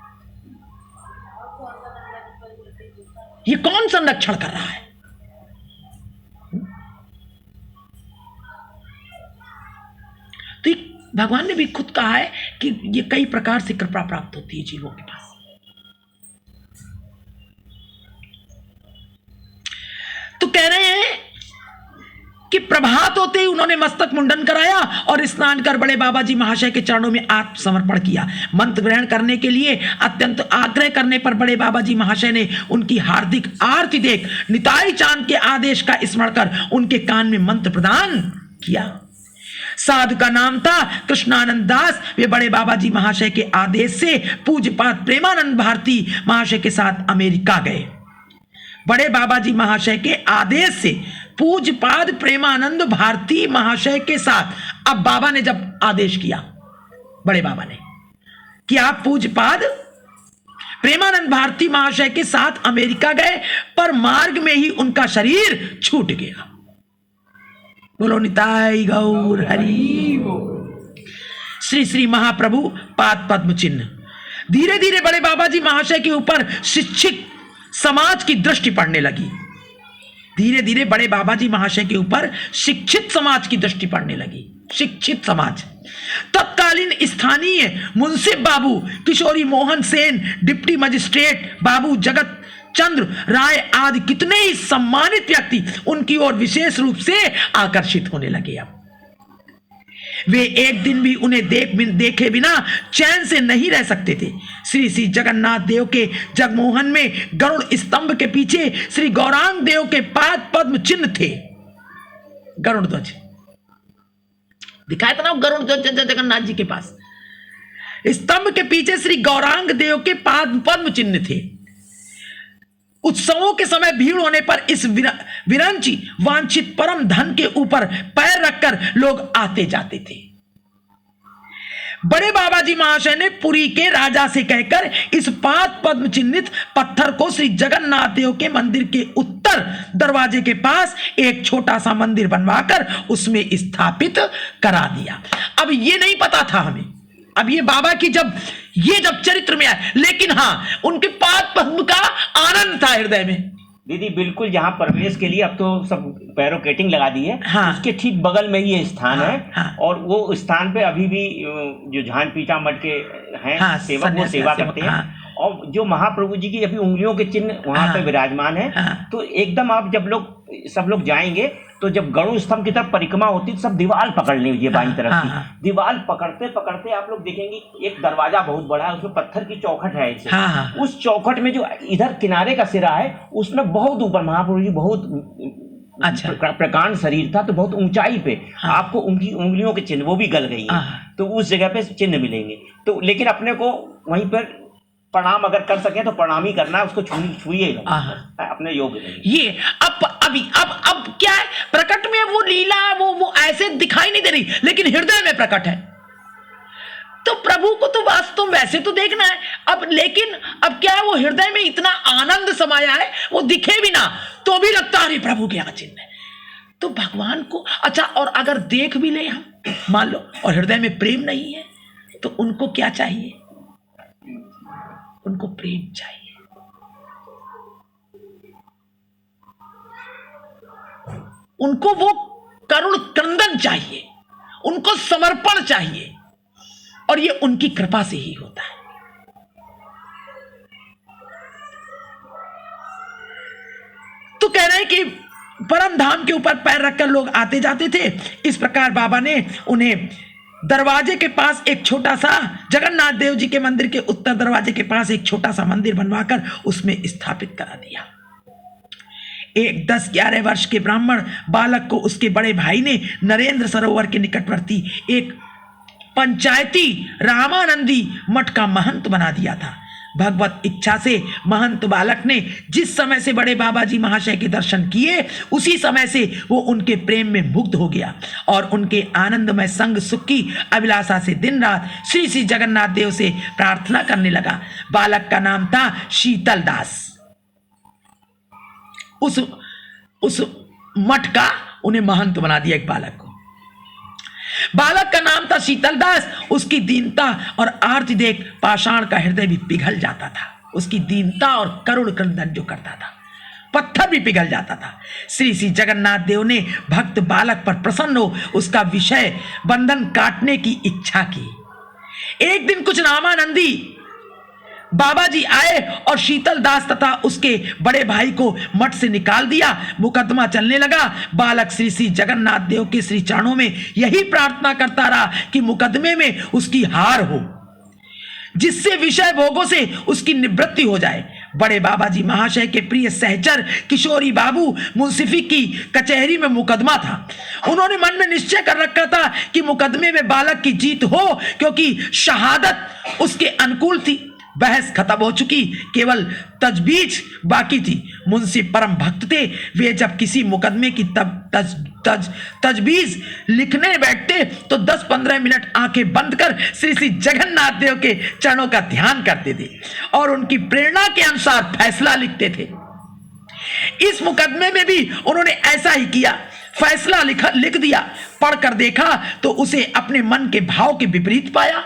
ये कौन संरक्षण कर रहा है? तो भगवान ने भी खुद कहा है कि ये कई प्रकार से कृपा प्राप्त होती है जीवों के पास। तो कह रहे हैं कि प्रभात होते ही उन्होंने मस्तक मुंडन कराया और स्नान कर बड़े बाबा जी महाशय के चरणों में आत्मसमर्पण किया। मंत्र ग्रहण करने के लिए अत्यंत आग्रह करने पर बड़े बाबा जी महाशय ने उनकी हार्दिक आरती देख निताई चांद के आदेश का स्मरण कर उनके कान में मंत्र प्रदान किया। साधु का नाम था कृष्णानंद दास। वे बड़े बाबा जी महाशय के आदेश से पूज्यपाद प्रेमानंद भारती महाशय के साथ अमेरिका गए। बड़े बाबा जी महाशय के आदेश से पूज्यपाद प्रेमानंद भारती महाशय के साथ, अब बाबा ने जब आदेश किया, बड़े बाबा ने कि आप पूज्यपाद प्रेमानंद भारती महाशय के साथ अमेरिका गए, पर मार्ग में ही उनका शरीर छूट गया। बोलो निताई गौर हरि। श्री श्री महाप्रभु पाद पद्म चिन्ह। धीरे धीरे बड़े बाबा जी महाशय के ऊपर शिक्षित समाज की दृष्टि पड़ने लगी। धीरे धीरे बड़े बाबा जी महाशय के ऊपर शिक्षित समाज की दृष्टि पड़ने लगी। शिक्षित समाज, तत्कालीन स्थानीय मुंसिफ बाबू किशोरी मोहन सेन, डिप्टी मजिस्ट्रेट बाबू जगत चंद्र राय आदि कितने ही सम्मानित व्यक्ति उनकी ओर विशेष रूप से आकर्षित होने लगे। अब वे एक दिन भी उन्हें देखे बिना चैन से नहीं रह सकते थे। श्री श्री जगन्नाथ देव के जगमोहन में गरुड़ स्तंभ के पीछे श्री गौरांग देव के पाद पद्म चिन्ह थे। गरुड़ ध्वज दिखाया था ना गरुड़ ध्वज जगन्नाथ जी के पास। स्तंभ के पीछे श्री गौरांग देव के पाद पद्म चिन्ह थे। उत्सवों के समय भीड़ होने पर इस विरंची वांछित परम धन के ऊपर पैर रखकर लोग आते जाते थे। बड़े बाबा जी महाशय ने पुरी के राजा से कहकर इस पाद पद्म चिन्हित पत्थर को श्री जगन्नाथ देव के मंदिर के उत्तर दरवाजे के पास एक छोटा सा मंदिर बनवाकर उसमें स्थापित करा दिया। अब ये नहीं पता था हमें, अब ये बाबा की जब चरित्र में आए, लेकिन हाँ उनके पाद पद्म का आनंद था हृदय में। दीदी बिल्कुल, यहाँ प्रवेश के लिए अब तो सब बैरिकेडिंग लगा दी है। हाँ। उसके ठीक बगल में ये स्थान हाँ, है। हाँ। और वो स्थान पे अभी भी जो झान पीटा मठ के हैं हाँ, सेवक, वो सेवा करते हैं। हाँ। और जो महाप्रभु जी की अभी उंगलियों के चिन्ह वहां पे विराजमान है। हाँ। तो एकदम आप सब लोग जाएंगे तो जब गरुड़ स्तंभ की तरफ परिक्रमा होती है तो सब दीवार पकड़ लीजिए बाईं तरफ की। दीवार पकड़ते पकड़ते आप लोग देखेंगे एक दरवाजा बहुत बड़ा है, उसमें पत्थर की चौखट है ऐसे। उस चौखट में जो इधर किनारे का सिरा है उसमें बहुत ऊपर महाप्रभु जी बहुत अच्छा प्रकांड शरीर था, तो बहुत ऊंचाई पे आपको उनकी उंगलियों के चिन्ह वो भी गल गई है। तो उस जगह पे चिन्ह मिलेंगे। तो लेकिन अपने को वहीं पर प्रणाम अगर कर सके तो प्रणाम ही करना है, उसको छुइए अपने योग। ये अब क्या है, प्रकट में वो लीला वो ऐसे दिखाई नहीं दे रही, लेकिन हृदय में प्रकट है। तो प्रभु को तो वास्तव वैसे तो देखना है अब, लेकिन अब क्या है, वो हृदय में इतना आनंद समाया है, वो दिखे भी ना तो भी लगता है प्रभु के यहाँ चिन्ह है। तो भगवान को अच्छा, और अगर देख भी ले हम मान लो और हृदय में प्रेम नहीं है तो उनको क्या चाहिए? उनको प्रेम चाहिए। उनको वो करुण क्रंदन चाहिए, उनको समर्पण चाहिए, और ये उनकी कृपा से ही होता है। तो कह रहे हैं कि परम धाम के ऊपर पैर रखकर लोग आते जाते थे। इस प्रकार बाबा ने उन्हें दरवाजे के पास एक छोटा सा, जगन्नाथ देव जी के मंदिर के उत्तर दरवाजे के पास एक छोटा सा मंदिर बनवाकर उसमें स्थापित करा दिया। एक 10-11 वर्ष के ब्राह्मण बालक को उसके बड़े भाई ने नरेंद्र सरोवर के निकटवर्ती एक पंचायती रामानंदी मठ का महंत बना दिया था। भगवत इच्छा से महंत बालक ने जिस समय से बड़े बाबा जी महाशय के दर्शन किए, उसी समय से वो उनके प्रेम में मुग्ध हो गया और उनके आनंदमय संग सुख की अभिलाषा से दिन रात श्री श्री जगन्नाथ देव से प्रार्थना करने लगा। बालक का नाम था शीतल दास। उस मठ का उन्हें महंत बना दिया एक बालक को। बालक का नाम था शीतल दास। उसकी दीनता और आर्ति देख पाषाण का हृदय भी पिघल जाता था। उसकी दीनता और करुण क्रंदन जो करता था, पत्थर भी पिघल जाता था। श्री श्री जगन्नाथ देव ने भक्त बालक पर प्रसन्न हो उसका विषय बंधन काटने की इच्छा की। एक दिन कुछ रामानंदी बाबा जी आए और शीतल दास तथा उसके बड़े भाई को मठ से निकाल दिया। मुकदमा चलने लगा। बालक श्री श्री जगन्नाथ देव के श्री चरणों में यही प्रार्थना करता रहा कि मुकदमे में उसकी हार हो, जिससे विषय भोगों से उसकी निवृत्ति हो जाए। बड़े बाबा जी महाशय के प्रिय सहचर किशोरी बाबू मुंसिफी की कचहरी में मुकदमा था। उन्होंने मन में निश्चय कर रखा था कि मुकदमे में बालक की जीत हो, क्योंकि शहादत उसके अनुकूल थी। बहस खत्म हो चुकी, केवल तजबीज बाकी थी। मुंशी परम भक्त थे। वे जब किसी मुकदमे की तजबीज लिखने बैठते तो 10-15 मिनट आंखें बंद कर श्री श्री जगन्नाथ देव के चरणों का ध्यान करते थे और उनकी प्रेरणा के अनुसार फैसला लिखते थे। इस मुकदमे में भी उन्होंने ऐसा ही किया। फैसला लिख दिया। पढ़कर देखा तो उसे अपने मन के भाव के विपरीत पाया।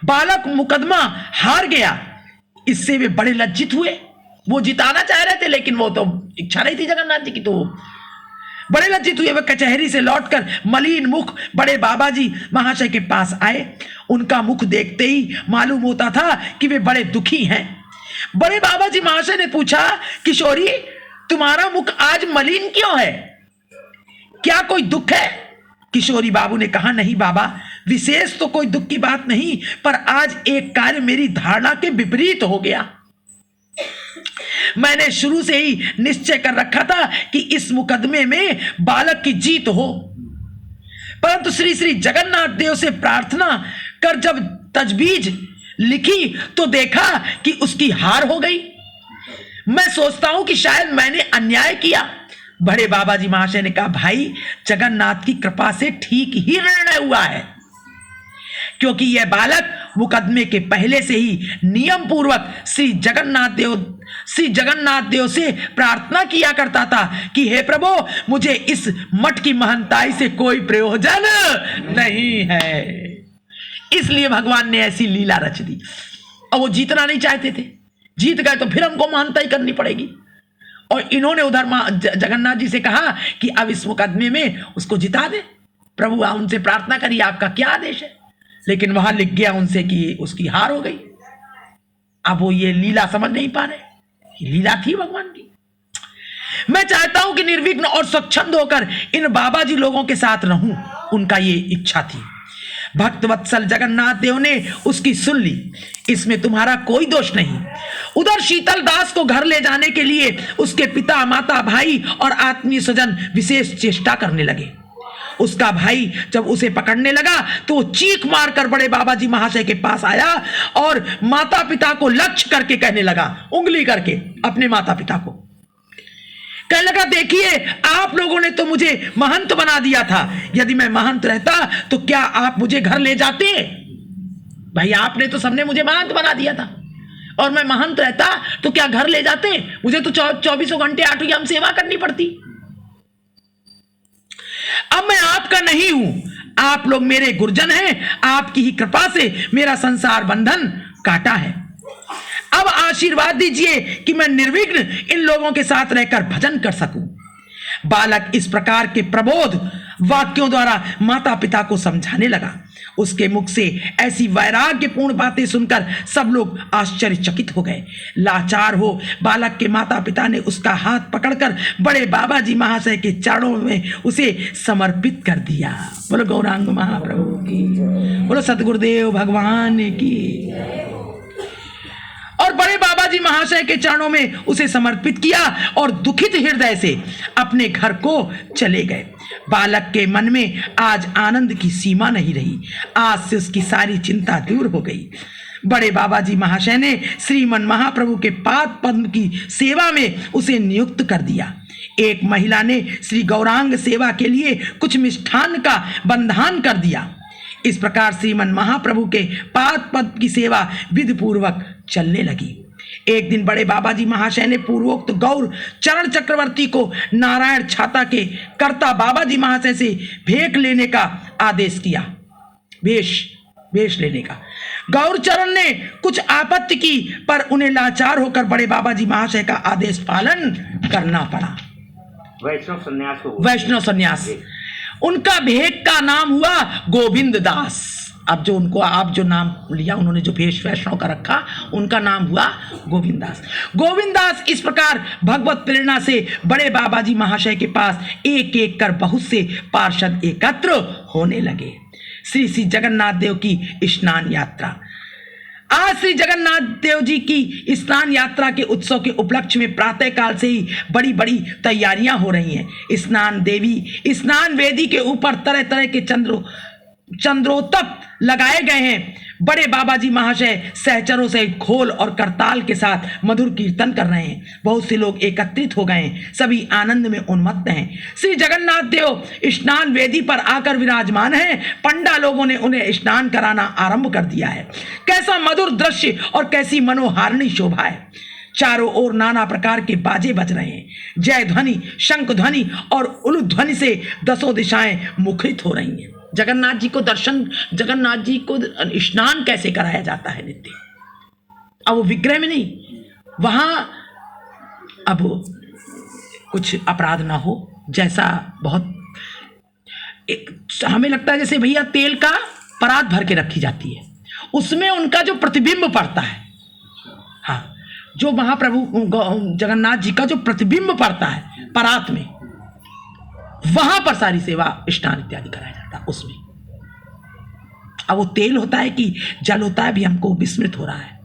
बालक मुकदमा हार गया। इससे वे बड़े लज्जित हुए। वो जिताना चाह रहे थे, लेकिन वो तो इच्छा नहीं थी जगन्नाथ जी की, तो बड़े लज्जित हुए। वे कचहरी से लौटकर मलिन मुख बड़े बाबा जी महाशय के पास आए। उनका मुख देखते ही मालूम होता था कि वे बड़े दुखी हैं। बड़े बाबा जी महाशय ने पूछा, किशोरी तुम्हारा मुख आज मलिन क्यों है? क्या कोई दुख है? किशोरी बाबू ने कहा, नहीं बाबा, विशेष तो कोई दुख की बात नहीं, पर आज एक कार्य मेरी धारणा के विपरीत हो गया। मैंने शुरू से ही निश्चय कर रखा था कि इस मुकदमे में बालक की जीत हो, परंतु श्री श्री जगन्नाथ देव से प्रार्थना कर जब तजवीज लिखी तो देखा कि उसकी हार हो गई। मैं सोचता हूं कि शायद मैंने अन्याय किया। बड़े बाबा जी महाशय ने कहा, भाई, जगन्नाथ की कृपा से ठीक ही निर्णय हुआ है, क्योंकि यह बालक मुकदमे के पहले से ही नियम पूर्वक श्री जगन्नाथ देव से प्रार्थना किया करता था कि हे प्रभु, मुझे इस मठ की महंताई से कोई प्रयोजन नहीं है। इसलिए भगवान ने ऐसी लीला रच दी। और वो जीतना नहीं चाहते थे, जीत गए तो फिर हमको महंताई करनी पड़ेगी। और इन्होंने उधर जगन्नाथ जी से कहा कि अब इस मुकदमे में उसको जिता दे, प्रभु उनसे प्रार्थना करिए, आपका क्या आदेश है। लेकिन वहां लिख गया उनसे कि उसकी हार हो गई। अब वो ये लीला समझ नहीं पा रहे, लीला थी भगवान की। मैं चाहता हूं कि निर्विघ्न और स्वच्छंद होकर इन बाबा जी लोगों के साथ रहूं, उनका ये इच्छा थी। भक्त वत्सल जगन्नाथ देव ने उसकी सुन ली, इसमें तुम्हारा कोई दोष नहीं। उधर शीतल दास को घर ले जाने के लिए उसके पिता, माता, भाई और आत्मीय स्वजन विशेष चेष्टा करने लगे। उसका भाई जब उसे पकड़ने लगा तो वो चीख मारकर बड़े बाबा जी महाशय के पास आया और माता पिता को लक्ष्य करके कहने लगा, उंगली करके अपने माता पिता को कहने लगा, देखिए, आप लोगों ने तो मुझे महंत बना दिया था। यदि मैं महंत रहता तो क्या आप मुझे घर ले जाते? भाई, आपने तो सबने मुझे महंत बना दिया था, और मैं महंत रहता तो क्या घर ले जाते? मुझे तो 24 घंटे 8 यम सेवा करनी पड़ती। अब मैं आपका नहीं हूं, आप लोग मेरे गुरुजन हैं। आपकी ही कृपा से मेरा संसार बंधन काटा है। अब आशीर्वाद दीजिए कि मैं निर्विघ्न इन लोगों के साथ रहकर भजन कर सकूं। बालक इस प्रकार के प्रबोध वाक्यों द्वारा माता पिता को समझाने लगा। उसके मुख से ऐसी वैराग्यपूर्ण बातें सुनकर सब लोग आश्चर्यचकित हो गए। लाचार हो बालक के माता पिता ने उसका हाथ पकड़कर बड़े बाबा जी महाशय के चरणों में उसे समर्पित कर दिया। बोलो गौरांग महाप्रभु की, बोलो सतगुरुदेव भगवान की। और बड़े बाबा जी महाशय के चरणों में उसे समर्पित किया और दुखित हृदय से अपने घर को चले गए। बालक के मन में आज आनंद की सीमा नहीं रही। आज से उसकी सारी चिंता दूर हो गई। बड़े बाबा जी महाशय ने श्रीमन महाप्रभु के पाद पद्म की सेवा में उसे नियुक्त कर दिया। एक महिला ने श्री गौरांग सेवा के लिए कुछ मिष्ठान का बंधान कर दिया। इस प्रकार श्रीमन महाप्रभु के पाद पद्म की सेवा विधि पूर्वक चलने लगी। एक दिन बड़े बाबा जी महाशय ने पूर्वोक्त गौर चरण चक्रवर्ती को नारायण छाता के कर्ता बाबा जी महाशय से भेंट लेने का आदेश किया। भेष लेने का गौर चरण ने कुछ आपत्ति की, पर उन्हें लाचार होकर बड़े बाबा जी महाशय का आदेश पालन करना पड़ा। वैष्णव संन्यास। उनका भेंट का नाम हुआ गोविंद दास। अब जो उनको आप जो नाम लिया, उन्होंने जो भेष वैष्णव का रखा, उनका नाम हुआ गोविंद दास। गोविंद दास इस प्रकार भगवत प्रेरणा से बड़े बाबा जी महाशय के पास एक एक कर बहुत से पार्षद एकत्र होने लगे। श्री श्री जगन्नाथ देव की स्नान यात्रा। आज श्री जगन्नाथ देव जी की स्नान यात्रा के उत्सव के उपलक्ष्य में प्रातः काल से ही बड़ी बड़ी तैयारियां हो रही हैं। स्नान वेदी के ऊपर तरह तरह के चंद्रोतप लगाए गए हैं। बड़े बाबा जी महाशय सहचरों से खोल और करताल के साथ मधुर कीर्तन कर रहे हैं। बहुत से लोग एकत्रित हो गए हैं, सभी आनंद में उन्मत्त हैं। श्री जगन्नाथ देव स्नान वेदी पर आकर विराजमान हैं। पंडा लोगों ने उन्हें स्नान कराना आरंभ कर दिया है। कैसा मधुर दृश्य और कैसी मनोहारिणी शोभा है। चारों ओर नाना प्रकार के बाजे बज रहे हैं। जय ध्वनि, शंख ध्वनि और उलू ध्वनि से दसों दिशाएं मुखरित हो रही हैं। जगन्नाथ जी को स्नान कैसे कराया जाता है नित्य। अब वो विग्रह में नहीं, वहां अब कुछ अपराध ना हो, जैसा बहुत हमें लगता है जैसे भैया तेल का परात भर के रखी जाती है, उसमें उनका जो प्रतिबिंब पड़ता है, हाँ, जो महाप्रभु जगन्नाथ जी का जो प्रतिबिंब पड़ता है परात में, वहां पर सारी सेवा स्नान इत्यादि कराया जाता है। था उसमें। अब वो तेल होता है कि जल होता है भी हमको विस्मृत हो रहा है,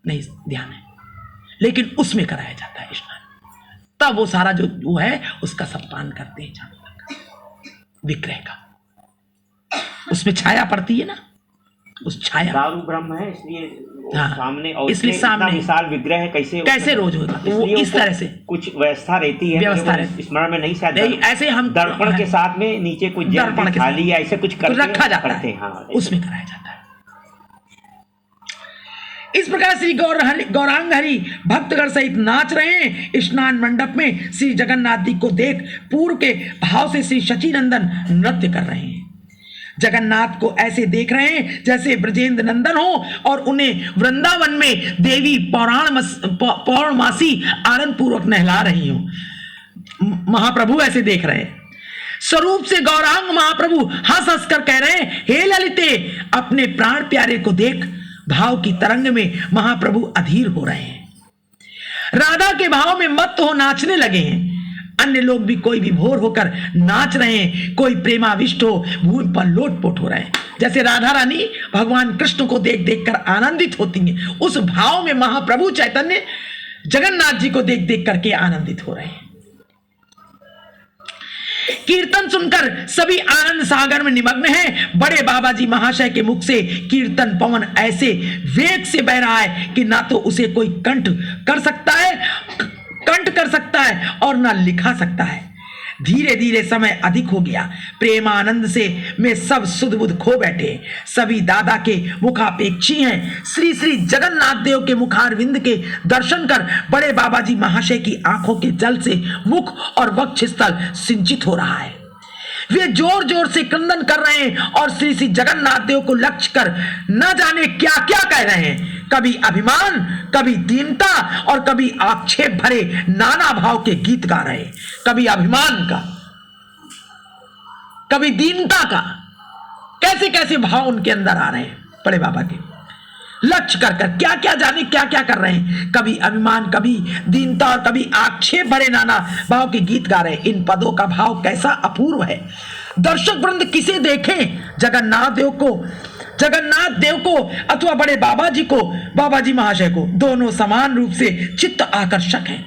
नहीं ध्यान है, लेकिन उसमें कराया जाता है स्नान। तब वो सारा जो वो है उसका सब पान करते हैं जानवर का, विग्रह का, उसमें छाया पड़ती है ना, उस छाया दारू ब्रह्म है इसलिए हाँ, सामने, और इसलिए सामने विशाल विग्रह है, कैसे रोज होगा वो इस तरह से कुछ व्यवस्था रहती है, व्यवस्था रहती स्मरण में नहीं, शायद नहीं, ऐसे हम दर्पण के साथ में नीचे कुछ दर्पण के थाली या ऐसे कुछ करके रखा जाता है, हाँ, उसमें कराया जाता है। इस प्रकार श्री गौरांग हरि भक्तगण सहित नाच रहे हैं स्नान मंडप में। श्री जगन्नाथ जी को देख पूर्व के भाव से श्री शचीनंदन नृत्य कर रहे हैं। जगन्नाथ को ऐसे देख रहे हैं जैसे ब्रजेंद्र नंदन हो और उन्हें वृंदावन में देवी पौर्णमासी आनंद पूर्वक नहला रही हो। महाप्रभु ऐसे देख रहे हैं। स्वरूप से गौरांग महाप्रभु हंस हंस कर कह रहे हैं, हे ललिते, अपने प्राण प्यारे को देख। भाव की तरंग में महाप्रभु अधीर हो रहे हैं, राधा के भाव में मत्त हो नाचने लगे हैं। अन्य लोग भी कोई विभोर होकर नाच रहे हैं, कोई प्रेमाविष्ट हो भूमि पर लोटपोट हो रहे हैं। जैसे राधा रानी भगवान कृष्ण को देख देख कर आनंदित होती हैं, उस भाव में महाप्रभु चैतन्य जगन्नाथ जी को देख देख करके आनंदित हो रहे हैं। कीर्तन सुनकर सभी आनंद सागर में निमग्न हैं। बड़े बाबा जी महाशय के मुख से कीर्तन पवन ऐसे वेग से बह रहा है कि ना तो उसे कोई कंठ कर सकता है और ना लिखा सकता है। धीरे धीरे समय अधिक हो गया। प्रेमानंद से में सब सुध बुध खो बैठे। सभी दादा के मुखापेक्षी हैं। श्री श्री जगन्नाथ देव के मुखारविंद के दर्शन कर बड़े बाबा जी महाशय की आंखों के जल से मुख और वक्षस्थल सिंचित हो रहा है। वे जोर जोर से क्रंदन कर रहे हैं और श्री श्री जगन्नाथ देव को लक्ष्य कर न जाने क्या क्या कह रहे हैं। कभी अभिमान, कभी दीनता और कभी आक्षेप भरे नाना भाव के गीत गा रहे हैं। कभी अभिमान का, कभी दीनता का, कैसे कैसे भाव उनके अंदर आ रहे हैं बड़े बाबा के लक्ष्य कर कर, क्या क्या जाने क्या क्या कर रहे हैं। कभी अभिमान, कभी दीनता और कभी आक्षेप भरे नाना भाव के गीत गा रहे हैं। इन पदों का भाव कैसा अपूर्व है। दर्शक वृंद किसे देखें, जगन्नाथ देव को अथवा बड़े बाबा जी को, बाबा जी महाशय को, दोनों समान रूप से चित्त आकर्षक हैं।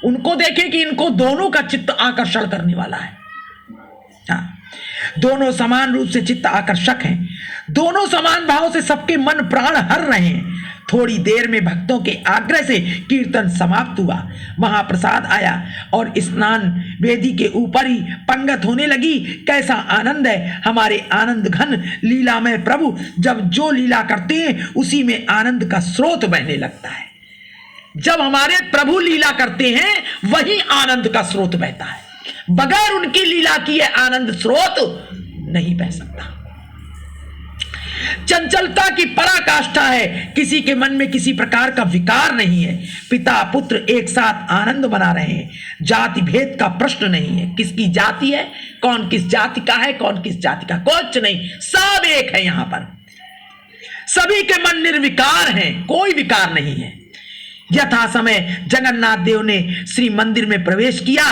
उनको देखें कि इनको दोनों का चित्त आकर्षण करने वाला है। हाँ, दोनों समान रूप से चित्त आकर्षक हैं। दोनों समान भाव से सबके मन प्राण हर रहे हैं। थोड़ी देर में भक्तों के आग्रह से कीर्तन समाप्त हुआ। महाप्रसाद आया और स्नान वेदी के ऊपर ही पंगत होने लगी। कैसा आनंद है हमारे आनंद घन लीलामय प्रभु। जब जो लीला करते हैं उसी में आनंद का स्रोत बहने लगता है। जब हमारे प्रभु लीला करते हैं वही आनंद का स्रोत बहता है। बगैर उनकी लीला किए आनंद स्रोत नहीं बह सकता। चंचलता की पराकाष्ठा है। किसी के मन में किसी प्रकार का विकार नहीं है। पिता पुत्र एक साथ आनंद मना रहे हैं। जाति भेद का प्रश्न नहीं है। किसकी जाति है, कौन किस जाति का है, कौन किस जाति का, कुछ नहीं, सब एक है। यहां पर सभी के मन निर्विकार हैं, कोई विकार नहीं है। यथा समय जगन्नाथ देव ने श्री मंदिर में प्रवेश किया।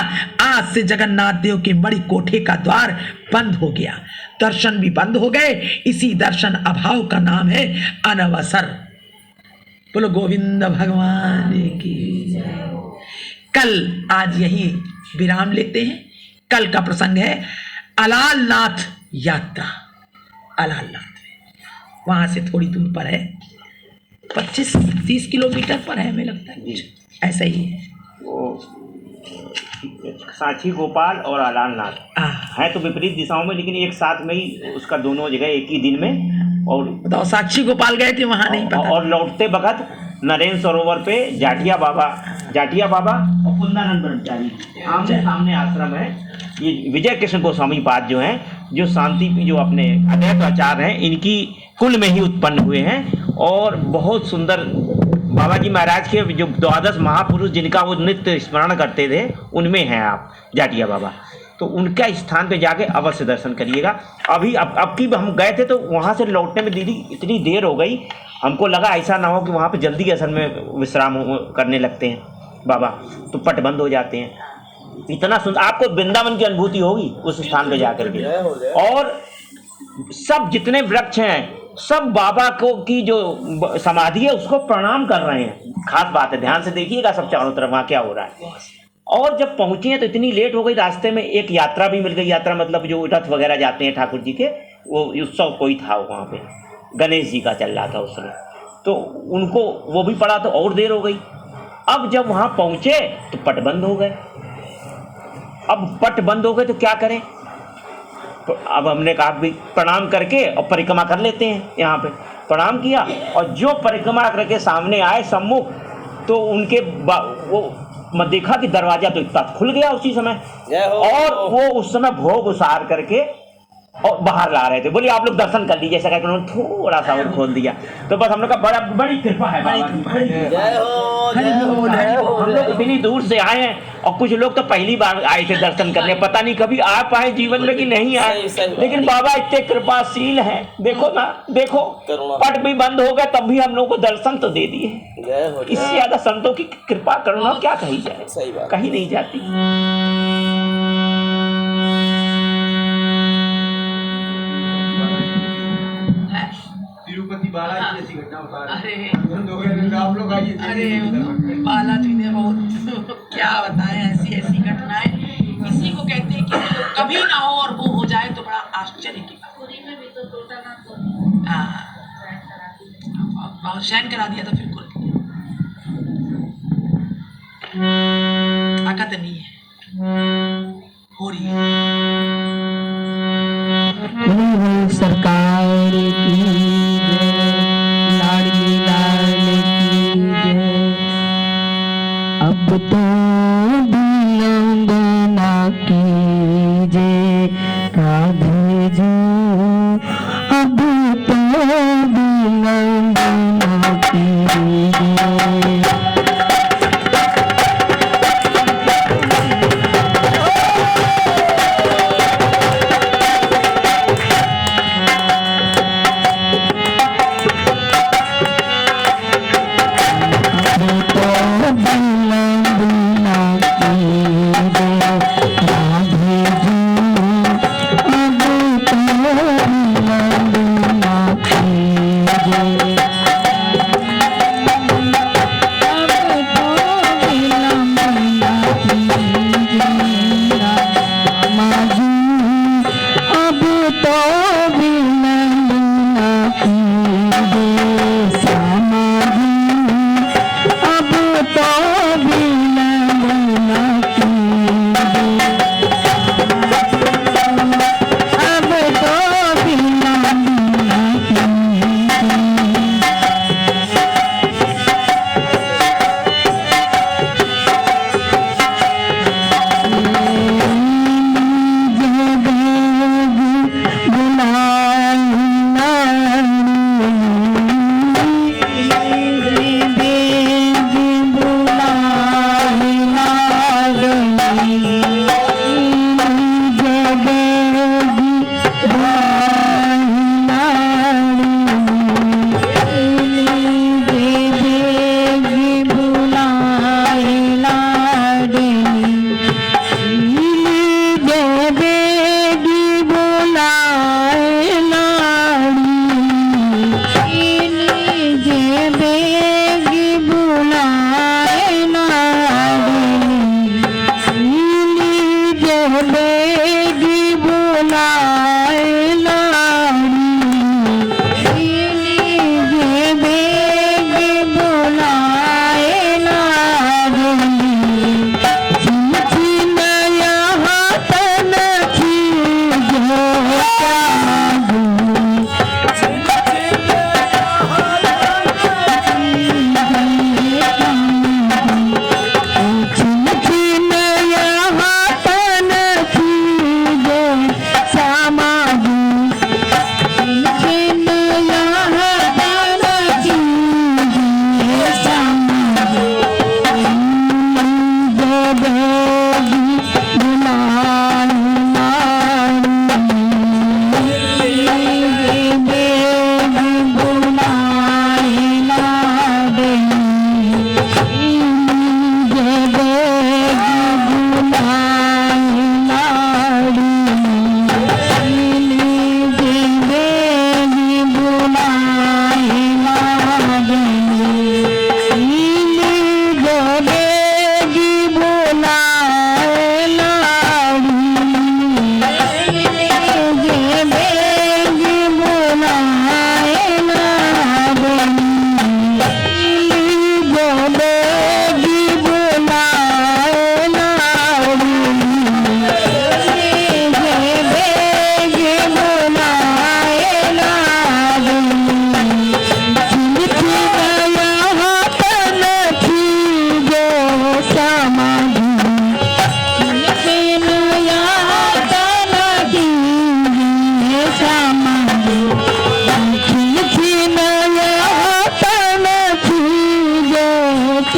आज से जगन्नाथ देव के मणि कोठे का द्वार बंद हो गया। दर्शन भी बंद हो गए। इसी दर्शन अभाव का नाम है अनवसर। बोलो गोविंद भगवान की जय। कल आज यही विराम लेते हैं। कल का प्रसंग है अलालनाथ यात्रा। अलालनाथ वहां से थोड़ी दूर पर है, 25-30 किलोमीटर पर है, हमें लगता है कुछ ऐसा ही है। वो सांची गोपाल और अलालनाथ है तो विपरीत दिशाओं में, लेकिन एक साथ में ही उसका दोनों जगह एक ही दिन में। और बताओ, साक्षी गोपाल गए थे वहां नहीं पता। और लौटते वक्त नरेंद्र सरोवर पे जाटिया बाबा और कुंदानंद ब्रह्मचारी आमने सामने आश्रम है। ये विजय कृष्ण गोस्वामी पाद जो हैं, जो शांति जो अपने अद्वैत आचार्य हैं, इनकी कुल में ही उत्पन्न हुए हैं। और बहुत सुंदर बाबा जी महाराज के जो 12 महापुरुष जिनका वो नित्य स्मरण करते थे, उनमें हैं आप जाटिया बाबा। तो उनका स्थान पे जाके अवश्य दर्शन करिएगा। अभी अब की हम गए थे तो वहाँ से लौटने में दीदी इतनी देर हो गई, हमको लगा ऐसा ना हो कि वहाँ पे जल्दी असल में विश्राम करने लगते हैं बाबा, तो पट बंद हो जाते हैं। इतना सुंदर आपको वृंदावन की अनुभूति होगी उस स्थान पे जाकर के। और सब जितने वृक्ष हैं सब बाबा को की जो समाधि है उसको प्रणाम कर रहे हैं। खास बात है, ध्यान से देखिएगा सब चारों तरफ वहाँ क्या हो रहा है। और जब पहुंचे हैं तो इतनी लेट हो गई, रास्ते में एक यात्रा भी मिल गई। यात्रा मतलब जो रथ वगैरह जाते हैं ठाकुर जी के, वो उत्सव कोई था वहाँ पे, गणेश जी का चल रहा था उसमें, तो उनको वो भी पड़ा तो और देर हो गई। अब जब वहाँ पहुँचे तो पट बंद हो गए। अब पट बंद हो गए तो क्या करें? तो अब हमने कहा भी प्रणाम करके और परिक्रमा कर लेते हैं। यहाँ पे प्रणाम किया और जो परिक्रमा करके सामने आए सम्मुख, तो उनके वो देखा कि दरवाजा तो इतना खुल गया उसी समय, और वो उस समय भोग उसार करके और बाहर ला रहे थे। बोलिए आप लोग दर्शन कर लीजिए, ऐसा करके उन्होंने थोड़ा सा वो खोल दिया। तो बस हम लोग का बड़ी कृपा है बाबा की। जय हो जय हो जय हो। हम लोग इतनी दूर से आए हैं और कुछ लोग तो पहली बार आए थे दर्शन करने, पता नहीं कभी आ पाए जीवन में कि नहीं आए, लेकिन बाबा इतने कृपाशील हैं। देखो ना, देखो पट भी बंद हो गए तब भी हम लोग को दर्शन तो दे दिए। जय हो। इससे ज्यादा संतों की कृपा करुणा क्या कही जाए, सही बात, कहीं नहीं जाती। तिरुपति बालाजी जैसी घटना बता रहे अरे हैं आप लोग आइए। अरे बालाजी ने बहुत क्या बताएं, ऐसी ऐसी घटनाएं इसी को कहते हैं कि कभी ना हो और वो हो जाए तो बड़ा आश्चर्य की बात। हाँ, बहुत शयन करा दिया था, फिर खोल दिया। ताकत नहीं है, हो रही है। सरकार की जय, लाडली लाल की जय। अब तो विलंबना कीजिए राधे जी, अब तो विलंबना कीजिए।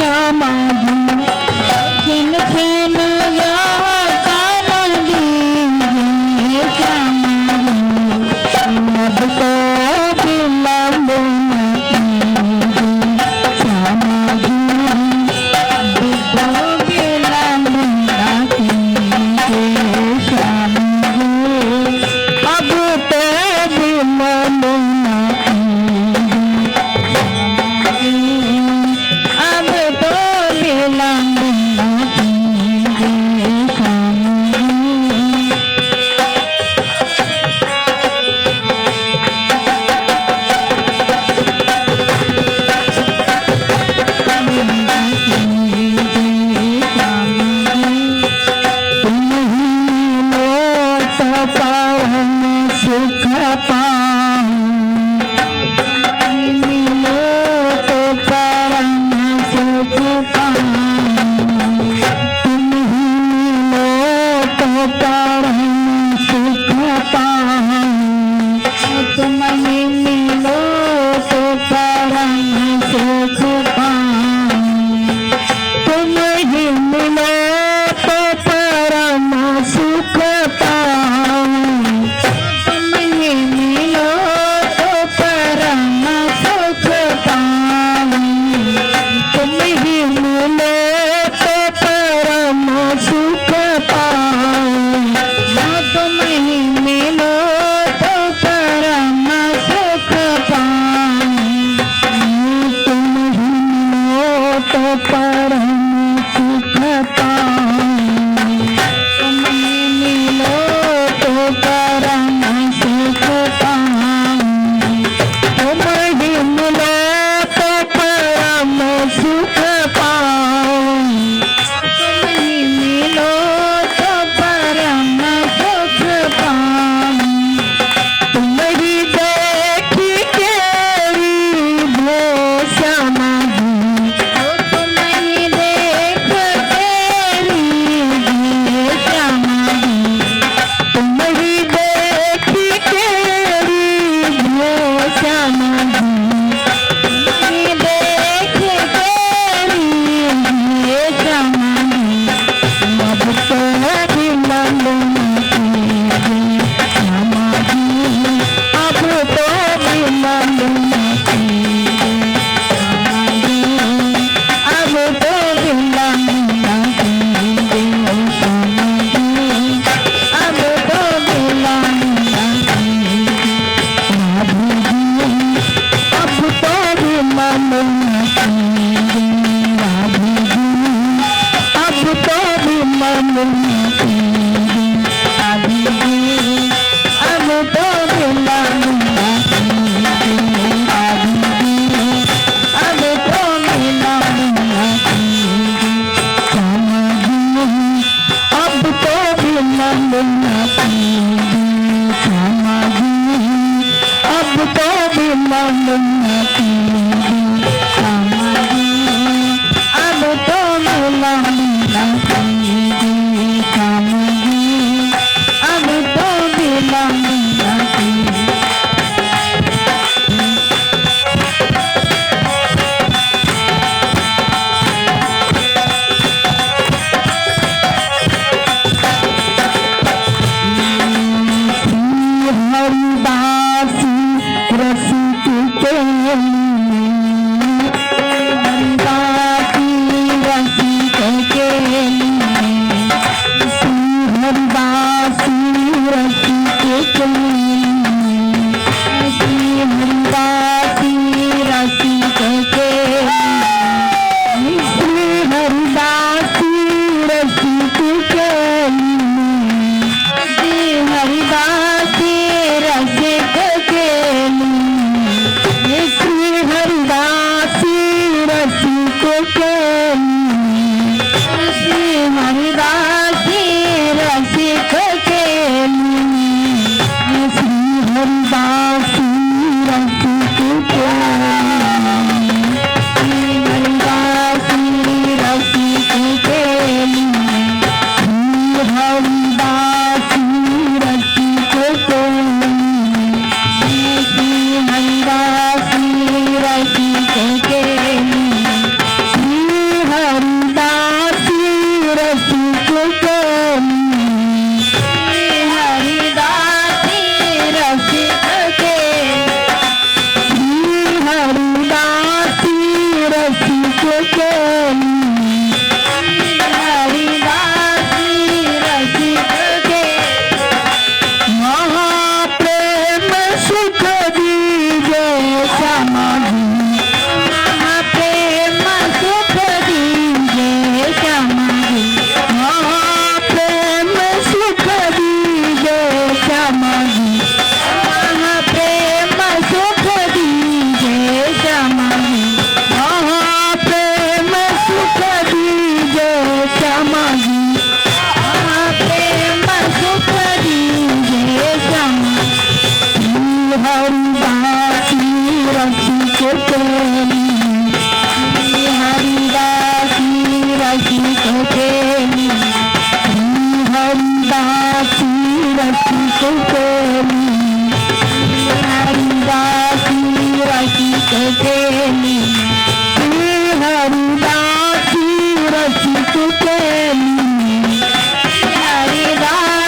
श्यामा जी खिन खिन या कान दीजिए श्यामा जी अब तो विलंब न कीजिए श्यामा जी अब तो विलंब न कीजिए श्यामा जी अब तो विलंब न अब तो विलंब न कीजिए स्वामी। सुख पाऊं मिलो तो परम सुख पाऊं तुम ही मिलो तो परम सुख पाऊं तुम ही मिलो तो परम सुख पाऊं तुम ही मिलो तो परम सुख पाऊं तुम ही मिलो तो परम सुख पाऊं तुम ही मिलो तो परम सुख पाऊं तुम ही मिलो तो परम सुख पाऊं तुम ही मिलो तो परम सुख पाऊं तुम ही मिलो तो परम सुख पाऊं तुम ही मिलो तो परम सुख पाऊं तुम ही मिलो तो परम सुख पाऊं तुम ही देख केरी भो श्यामा जी तुम ही देख केरी भो श्यामा जी तुम ही देख केरी भो श्यामा जी तुम ही देख केरी भो श्यामा जी अब तो विलंब न कीजिए श्यामा जी अब तो विलंब न कीजिए श्यामा जी अब तो विलंब न कीजिए श्यामा जी अब तो विलंब न कीजिए राधे जी अब तो विलंब न कीजिए राधे जी अब तो विलंब न कीजिए राधे जी अब तो विलंब न कीजिए राधे जी अब तो विलंब न कीजिए श्यामा जी अब तो विलंब न कीजिए श्यामा जी अब तो विलंब न कीजिए श्यामा जी अब तो विलंब न कीजिए श्यामा जी अब तो विलंब न कीजिए केली हरिदासी रसिक के महाप्रेम सुख दीजे समाधि महाप्रेम सुख दीजे समाधि महाप्रेम सुख दीजे समाधि महाप्रेम सुख दीजे समाधि महाप्रेम सुख दीजे समाधि महाप्रेम सुख दीजे समाधि हरिदासी रसिक केली हरिदासी रसिक केली हरिदासी रसिक केली हरिदासी रसिक केली हरिदासी रसिक केली हरिदासी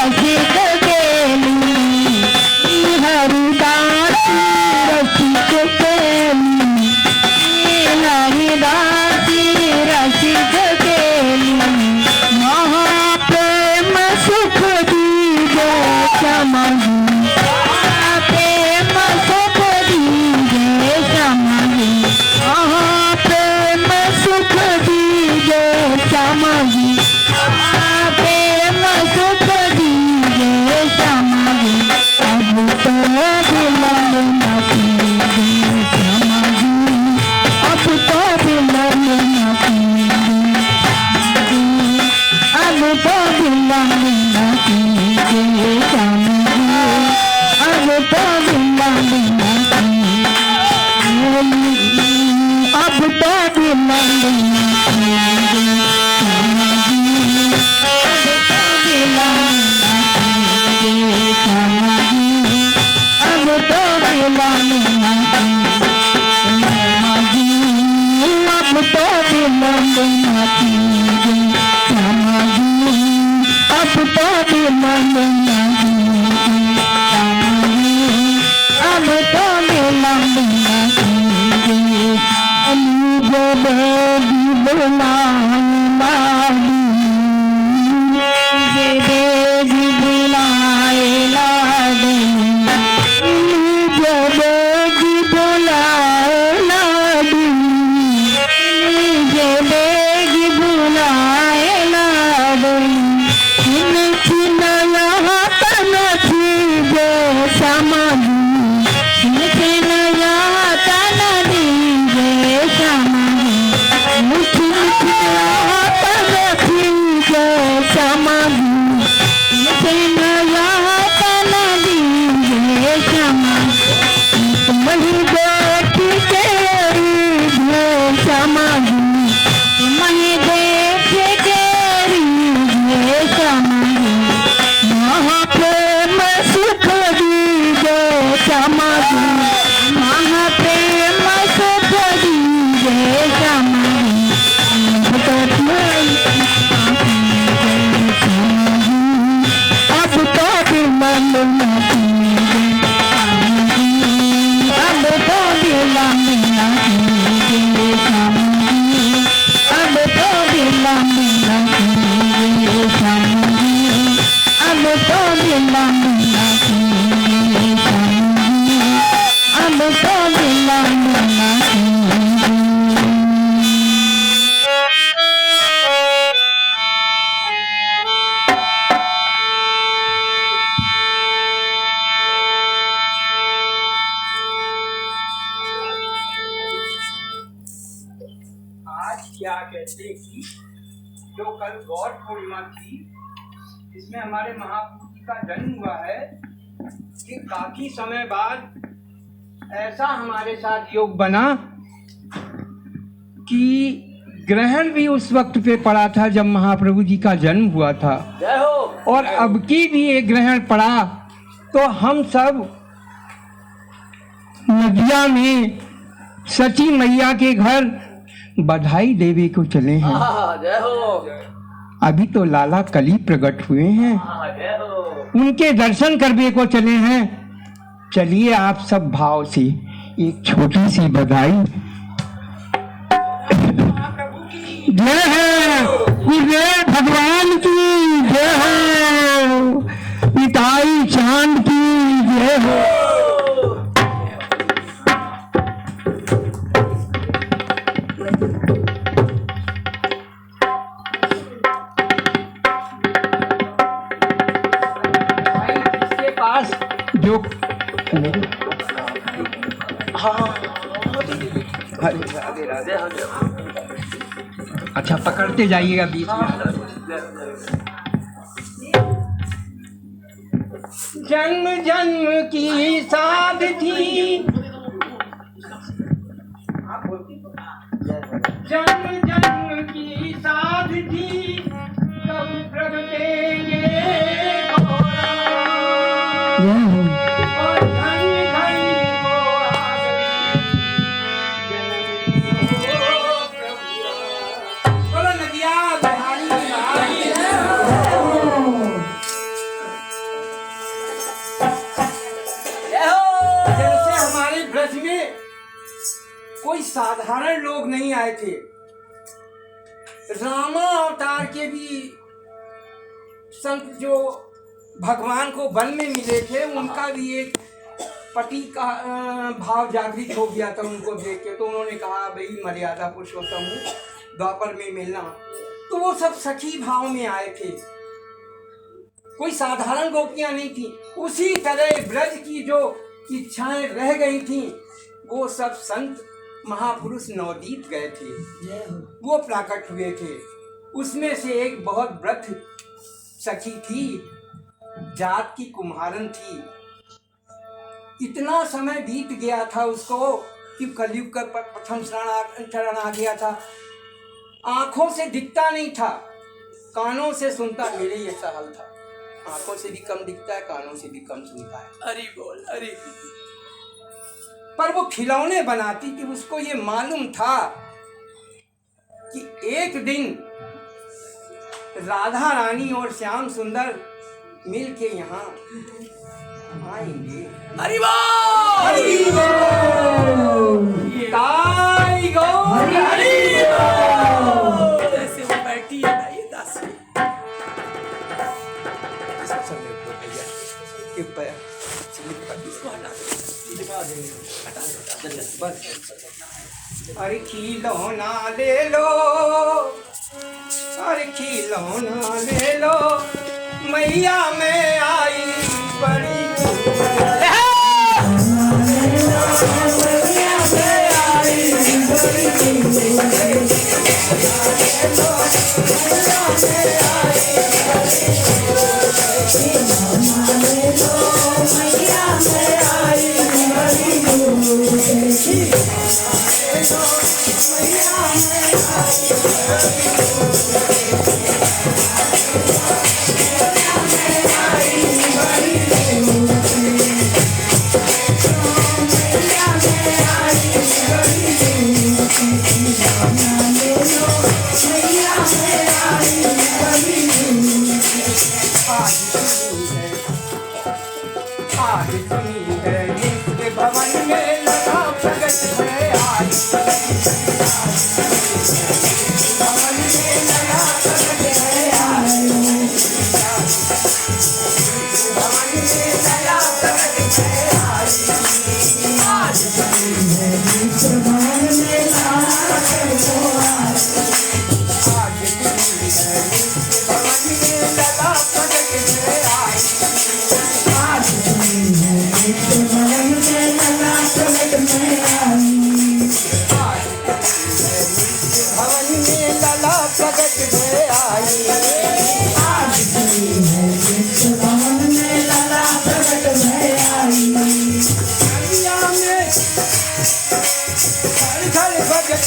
रसिक केली हरिदासी रसिक केली हरिदासी रसिक केली महाप्रेम सुख दीजे समाधि महाप्रेम सुख दीजे समाधि महाप्रेम सुख दीजे समाधि महाप्रेम सुख दीजे समाधि अब तो विलंब न कीजिए समाधि अब तो विलंब न कीजिए अब तो विलंब न कीजिए समाधि अब तो विलंब न कीजिए अब तो विलंब न कीजिए समाधि अब तो विलंब न कीजिए अब तो विलंब न कीजिए समाधि अब तो विलंब न कीजिए अब तो विलंब न कीजिए जब बुलाए लाडी जब बुलाए लाडी जब बुलाए लाडी चिन्ह तन थी जो समाधि चिन्ह तन दीजे समाधि मुझे तन थी जो समाधि चिन्ह तन दीजे समाधि तुम्हें देख तेरी जो समाधि तुम्हें देख तेरी जो समाधि महाप्रेम सुख दीजे समाधि महाप्रेम सुख दीजे समाधि अब तो विलंब न कीजिए अब तो विलंब न कीजिए समाधि अब तो विलंब न कीजिए समाधि अब तो विलंब न कीजिए समाधि अब तो विलंब न कीजिए आज क्या कहते कि जो कल गौर पूर्णिमा थी, इसमें हमारे महाप्रभु जी का जन्म हुआ है, कि काफी समय बाद ऐसा हमारे साथ योग बना कि ग्रहण भी उस वक्त पे पड़ा था जब महाप्रभु जी का जन्म हुआ था, जय हो। और अब की भी ये ग्रहण पड़ा, तो हम सब नदिया में सची मैया के घर बधाई देवी को चले हैं। जय हो। अभी तो लाला कली प्रकट हुए हैं, जय हो। उनके दर्शन करने को चले हैं। चलिए आप सब भाव से एक छोटी सी बधाई। भगवान की जय हो, निताई चांद की जय हो। इसके पास जो अच्छा पकड़ते जाइएगा बीच में। जन्म जन्म की साध थी, जन्म जन्म की साध थी, कब प्रगटेंगे गौरा। जय हो। और घड़ी घड़ी को आ गई जन्म हो प्रभु। बोलो नदिया बिहारी बिहारी। जैसे हमारे ब्रज में कोई साधारण लोग नहीं आए थे, रामा अवतार के भी संत जो भगवान को वन में मिले थे, उनका भी एक पति का भाव जागृत हो गया था उनको देख के। तो उन्होंने कहा भाई मर्यादा पुरुषोत्तम हूँ, द्वापर में मिलना। तो वो सब सखी भाव में आए थे, कोई साधारण गोपियां नहीं थी। उसी तरह ब्रज की जो इच्छाएं रह गई थी, वो सब संत महापुरुष नवदीप गए थे, वो प्रकट हुए थे। उसमें से एक बहुत वृद्ध सखी थी, जात की कुम्हारन थी। इतना समय बीत गया था उसको कि कलयुग का प्रथम चरण आ गया था। आंखों से दिखता नहीं था, कानों से सुनता, मेरे ये हाल था। आंखों से भी कम दिखता है, कानों से भी कम सुनता है। अरे बोल अरे। पर वो खिलौने बनाती थी। उसको ये मालूम था कि एक दिन राधा रानी और श्याम सुंदर मिल के यहाँ आएंगे। हरि बोल, हरि बोल, ताई गौर हरि बोल। जैसे वो बैठी है ना ये दासी, अरे खिलौना ले लो, अरे खिलौना ले लो, मैया में आई बड़ी आज सुनी है नित्य भवन में लगा प्रगट है आज। भवन में लगा प्रगट है आज। भवन में लगा प्रगट है आज। आज सुनी है नित्य भवन में लगा प्रगट है आज। आज सुनी है नित्य भवन में लगा प्रगट है आज। भगत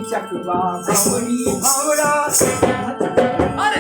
चकवा भौरी भौरा अरे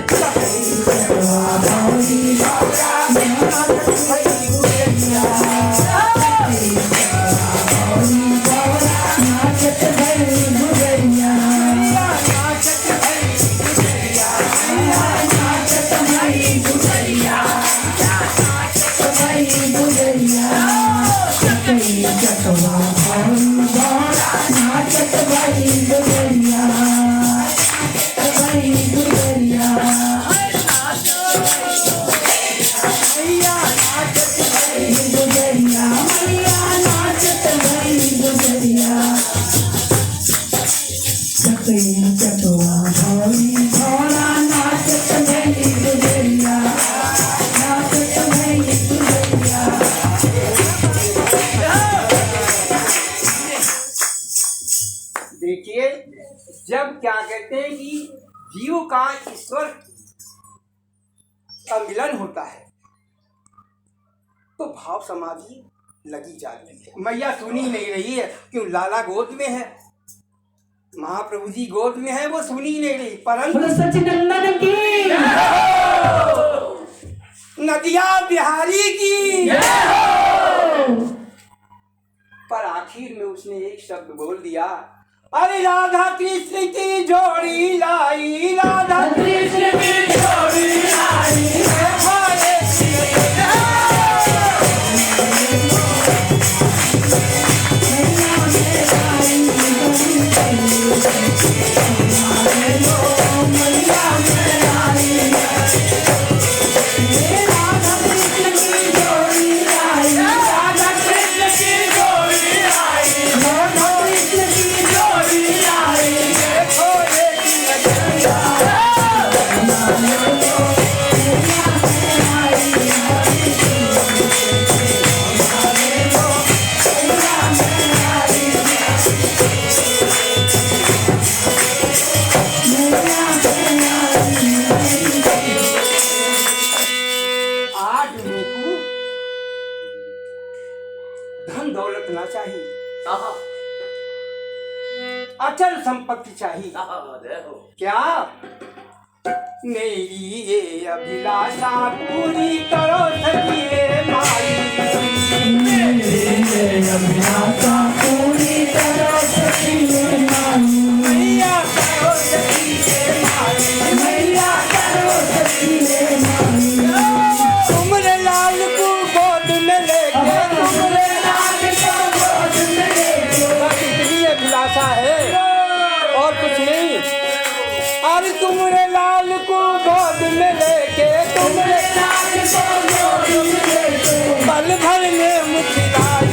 देखिए, जब क्या कहते हैं कि जीव का ईश्वर का मिलन होता है तो भाव समाधि लगी जाती है। मैया सुनी नहीं रही है, क्यों? लाला गोद में है, महाप्रभु जी गोद में है, वो सुनी नहीं रही। परंतु सच्चिदानंद की नदिया बिहारी की, पर आखिर में उसने एक शब्द बोल दिया, अरे राधा कृष्ण की जोड़ी लाई, राधा कृष्ण की जोड़ी लाई। धन दौलत ना चाहिए, अचल संपत्ति चाहिए। क्या? मेरी ये अभिलाषा पूरी करो सखिए माई, अभिलाषा पूरी करो सखिए माई, मैया करो सखिए माई, मैया करो सखिए माई। तुमरे लाल को गोद में लेके, तुमरे लाल को गोद में लेके, बस इतनी अभिलाषा है और कुछ नहीं। अरे तुमरे लाल को गोद में लेके, तुमरे लाल को गोद में लेके, पल भर में मुखिलाई,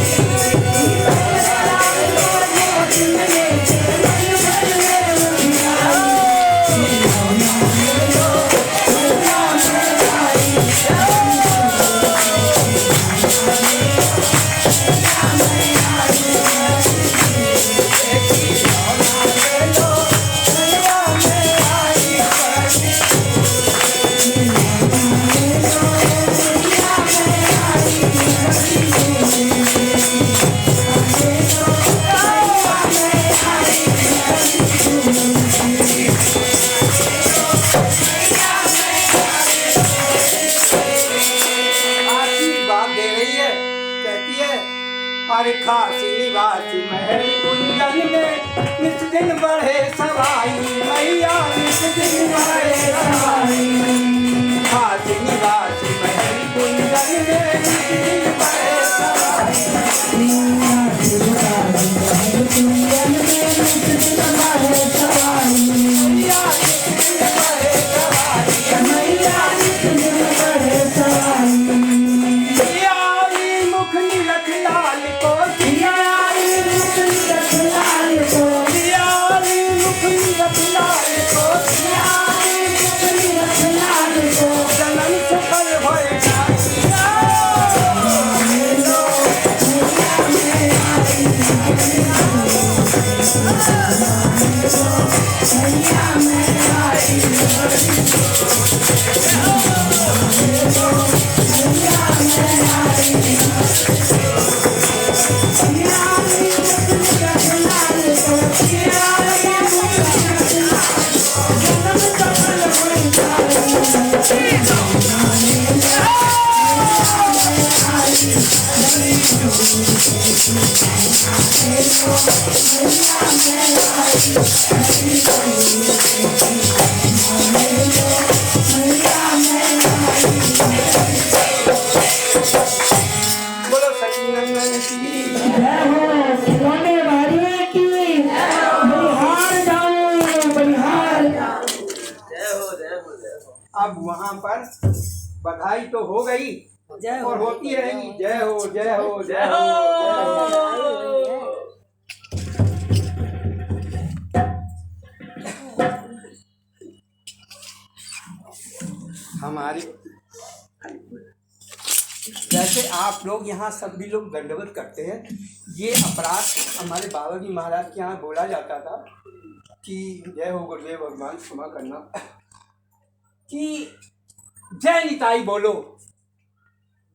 हर खासी निवासी महल कुंजन में नित दिन बढ़े सवाई, मैया नित दिन बढ़े सवाई। खासी निवासी महल कुंजन में नित दिन बढ़े सवाई, कुंजन में नित दिन बढ़े सवाई, मैया नित दिन बढ़े सवाई, मैया नित दिन बढ़े सवाई। Yeah. बोलो सच्चिदानंद की जय हो सोने वाली की बलिहार जाऊं बलिहार जय हो जय हो जय हो। अब वहाँ पर बधाई तो हो गई और होती रहेगी। जय हो जय हो जय हो जय हो। हमारे जैसे आप लोग यहाँ सभी लोग दंडवत करते हैं, ये अपराध हमारे बाबा जी महाराज के यहाँ बोला जाता था कि जय हो गुरुदेव भगवान क्षमा करना, कि जय निताई बोलो।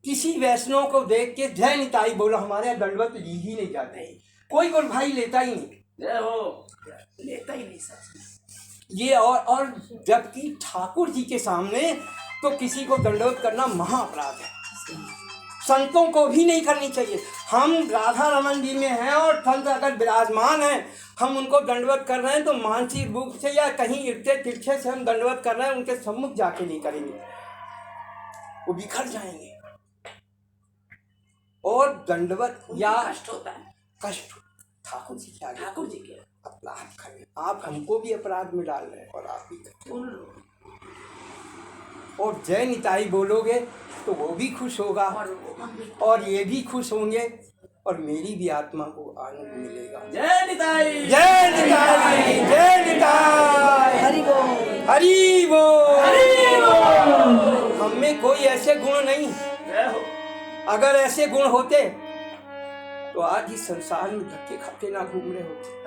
किसी वैष्णव को देख के जय निताई बोलो। हमारे यहाँ दंडवत ली ही नहीं जाते, कोई गुरु भाई लेता ही नहीं। जय हो। लेता ही नहीं सर। ये और जबकि ठाकुर जी के सामने तो किसी को दंडवत करना महा अपराध है, संतों को भी नहीं करनी चाहिए। हम राधा रमन जी में हैं और संत अगर विराजमान हैं, हम उनको दंडवत कर रहे हैं तो मानसिक रूप से या कहीं इर्ते तिरछे से हम दंडवत कर रहे हैं, उनके सम्मुख जाके नहीं करेंगे, वो बिखर जाएंगे। और दंडवत या कष्ट होता है कष्ट ठाकुर जी के आगे ठाकुर जी के। अपराध करें। आप हमको भी अपराध में डाल रहे हैं और आप भी करें। उन लोग और जय निताई बोलोगे तो वो भी खुश होगा और ये भी खुश होंगे और मेरी भी आत्मा को आनंद मिलेगा। जय निताई। जय निताई जय निताई। हरि बोल। हरि बोल। हम में कोई ऐसे गुण नहीं, जय हो। अगर ऐसे गुण होते तो आज इस संसार में धक्के खाते ना घूम रहे होते।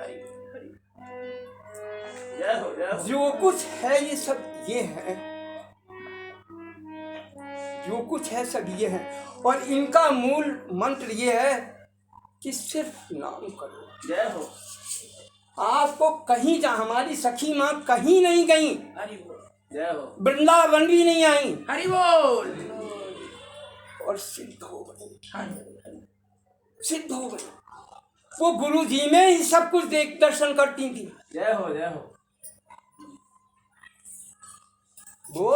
जय हो जय हो। जो कुछ है ये सब ये है, जो कुछ है सब ये है, और इनका मूल मंत्र ये है कि सिर्फ नाम करो। जय हो। आपको कहीं जा, हमारी सखी माँ कहीं नहीं गई, हरि बोल। जय हो। वृंदावन भी नहीं आई हरि बोल। और सिद्ध हो गई, हरि सिद्ध हो गई। वो गुरु जी में ही सब कुछ देख दर्शन करती थी। जय हो जय हो। वो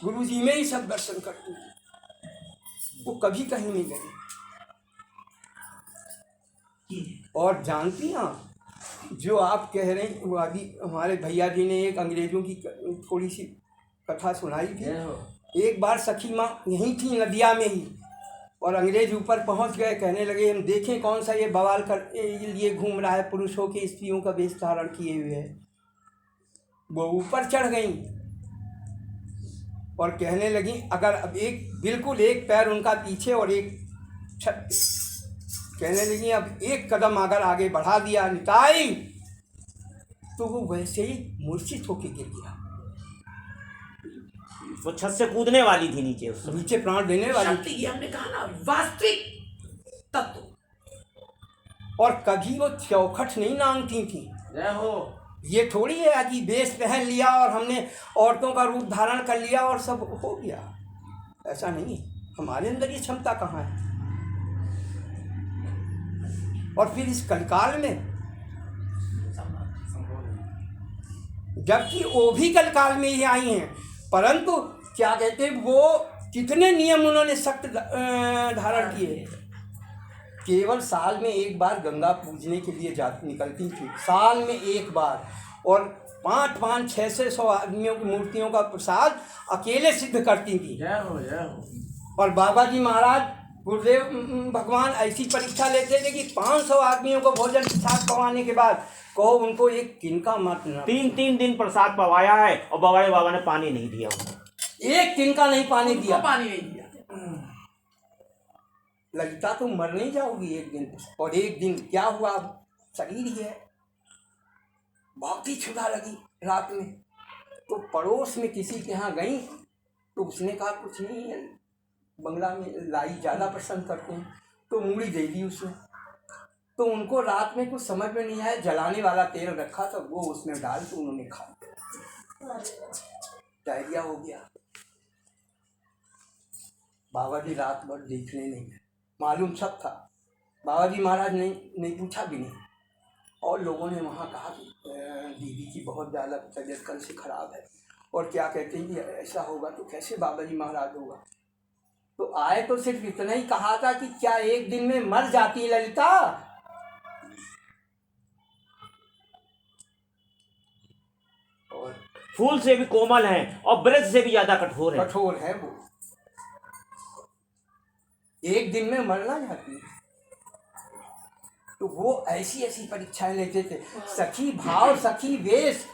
गुरु जी में ही सब दर्शन करती थी, वो कभी कहीं नहीं गई। और जानती हैं आप, जो आप कह रहे हैं, वो अभी हमारे भैया जी ने एक अंग्रेजों की थोड़ी सी कथा सुनाई थी। जय हो। एक बार सखी माँ यहीं थी नदिया में ही, और अंग्रेज ऊपर पहुंच गए, कहने लगे हम देखें कौन सा ये बवाल कर ये घूम रहा है, पुरुषों के स्त्रियों का वेश धारण किए हुए है। वो ऊपर चढ़ गई और कहने लगी अगर अब एक बिल्कुल एक पैर उनका पीछे और एक कहने लगी अब एक कदम अगर आगे बढ़ा दिया निताई तो वो वैसे ही मूर्छित होके गिर गया। वो छत से कूदने वाली थी नीचे उस समय। नीचे प्राण देने वाली शक्ति की हमने कहा ना वास्तविक तत्व। और कभी वो चौखट नहीं नांगती थी। जय हो। ये थोड़ी है कि वेश पहन लिया और हमने औरतों का रूप धारण कर लिया और सब हो गया, ऐसा नहीं। हमारे अंदर ये क्षमता कहाँ है। और फिर इस कलकाल में, जबकि वो भी कलकाल में ही आई हैं, परंतु क्या कहते हैं वो कितने नियम उन्होंने सख्त धारण किए। केवल साल में एक बार गंगा पूजने के लिए जाती निकलती थी, साल में एक बार, और 500 600 आदमियों की मूर्तियों का प्रसाद अकेले सिद्ध करती थी। जय हो जय हो। और बाबा जी महाराज गुरुदेव भगवान ऐसी परीक्षा लेते थे कि 500 आदमियों को भोजन प्रसाद पवाने के बाद कहो उनको एक किनका मत न, 3 दिन प्रसाद पवाया है और बवाड़े बाबा ने पानी नहीं दिया उनको। एक किनका नहीं पानी दिया। पानी नहीं दिया। ललिता तुम मर नहीं जाओगी एक दिन। और एक दिन क्या हुआ, शरीर ही है, बहुत ही क्षुधा लगी रात में, तो पड़ोस में किसी के यहाँ गई तो उसने कहा कुछ नहीं है, बंगला में लाई ज़्यादा पसंद करते हैं, तो मूड़ी दे दी उसने। तो उनको रात में कुछ समझ में नहीं आया, जलाने वाला तेल रखा था वो उसमें डाल के उन्होंने खा लिया, डायरिया हो गया। बाबा जी रात भर देखने नहीं गए, मालूम सब था बाबा जी महाराज ने नहीं पूछा भी नहीं। और लोगों ने वहाँ कहा कि दीदी की बहुत ज़्यादा तबीयत कल से ख़राब है, और क्या कहते हैं कि ऐसा होगा तो कैसे बाबा जी महाराज होगा। तो आए तो सिर्फ इतना ही कहा था कि क्या एक दिन में मर जाती ललिता। और फूल से भी कोमल है और ब्रज से भी ज्यादा कठोर है। कठोर है वो, एक दिन में मरना जाती है। तो वो ऐसी ऐसी परीक्षाएं लेते थे। सखी भाव सखी वेश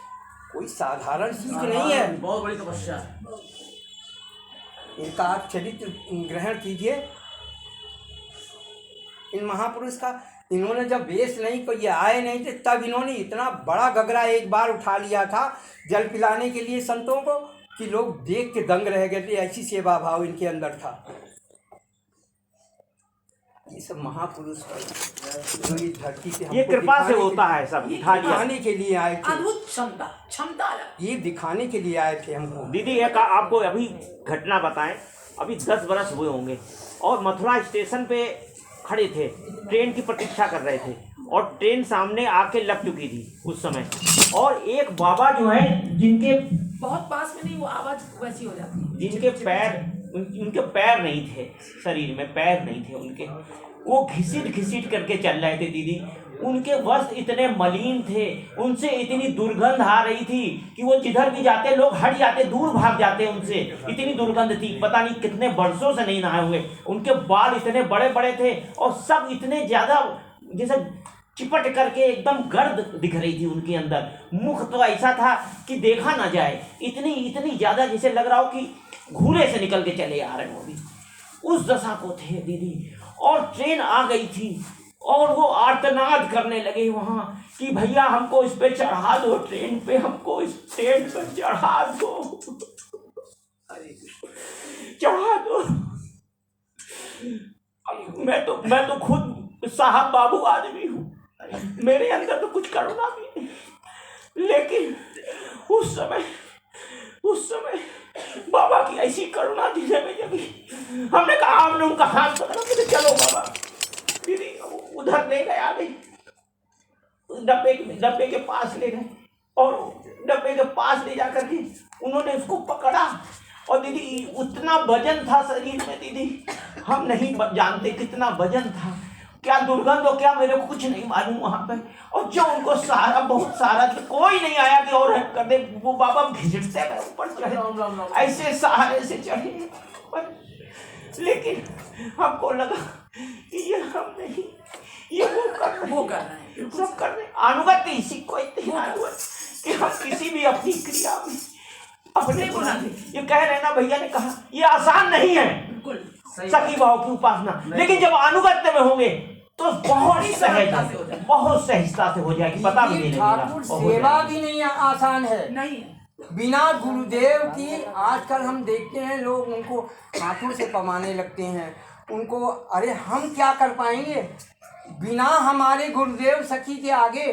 कोई साधारण चीज नहीं है, बहुत बड़ी तपस्या। इनका आप चरित्र ग्रहण कीजिए। इन महापुरुष का इन्होंने जब वेश नहीं, तो ये आए नहीं थे, तब इन्होंने इतना बड़ा गगरा एक बार उठा लिया था जल पिलाने के लिए संतों को, कि लोग देख के दंग रह गए थे। ऐसी सेवा भाव इनके अंदर था। ये सब महापुरुष जो इस धरती पे ये कृपा से होता है, सब उठा लिया। दिखाने के लिए आए थे, अद्भुत क्षमता अलग। ये दिखाने के लिए आए थे हमको। दीदी एक आपको अभी घटना बताएं। अभी 10 बरस हुए होंगे और मथुरा स्टेशन पे खड़े थे, ट्रेन की प्रतीक्षा कर रहे थे और ट्रेन सामने आके लग चुकी थी उस समय। और एक बाबा जो है जिनके बहुत पास में नहीं, वो आवाज वैसी हो जाती है। जिनके उनके पैर नहीं थे, शरीर में पैर नहीं थे उनके, वो घिसीट करके चल रहे थे दीदी। उनके वस्त्र इतने मलिन थे, उनसे इतनी दुर्गंध आ रही थी कि वो जिधर भी जाते लोग हट जाते, दूर भाग जाते उनसे, इतनी दुर्गंध थी। पता नहीं कितने बरसों से नहीं नहाए हुए। उनके बाल इतने बड़े बड़े थे और सब इतने ज़्यादा जैसे चिपट करके एकदम गर्द दिख रही थी उनके अंदर। मुख तो ऐसा था कि देखा ना जाए, इतनी ज़्यादा जैसे लग रहा हो कि घूरे से निकल के चले आ रहे हो अभी। उस दशा को थे दीदी। और ट्रेन आ गई थी और वो आर्तनाद करने लगे वहाँ कि भैया हमको इस पे चढ़ा दो, ट्रेन पे हमको इस ट्रेन पे चढ़ा दो, चढ़ा दो। मैं तो खुद साहब बाबू आदमी हूँ, मेरे अंदर तो कुछ करुणा भी नहीं। लेकिन उस समय बाबा की ऐसी करुणा दिले में जगी। हमने कहा, हमने उनका हाथ पकड़ा, कहते चलो बाबा। दीदी उधर ले गए, आगे डब्बे के पास ले गए और डब्बे के पास ले जाकर के उन्होंने उसको पकड़ा। और दीदी उतना वजन था शरीर में दीदी, हम नहीं जानते कितना वजन था, क्या दुर्गंध हो क्या, मेरे को कुछ नहीं मालूम वहाँ पे। और जो उनको सहारा, बहुत सहारा, कोई नहीं आया कि और हेल्प कर दे। वो बाबा घिसटते गए, ऊपर चढ़े, ऐसे सहारे से चढ़े। लेकिन हमको लगा कि ये हम नहीं, ये वो कर रहे हैं, सब कर रहे हैं। अनुगत्य इसी को कि हम किसी भी अपनी क्रिया में अपने को ना, ये कह रहे ना, भैया ने कहा ये आसान नहीं है सखी भाव की उपासना, लेकिन जब अनुगत्य में होंगे तो बहुत सहजता से हो जाएगी। पता भी नहीं ठाकुर सेवा भी नहीं आसान है, नहीं बिना गुरुदेव की। आजकल हम देखते हैं लोग उनको हाथों से पमाने लगते हैं उनको। अरे हम क्या कर पाएंगे बिना हमारे गुरुदेव सखी के आगे।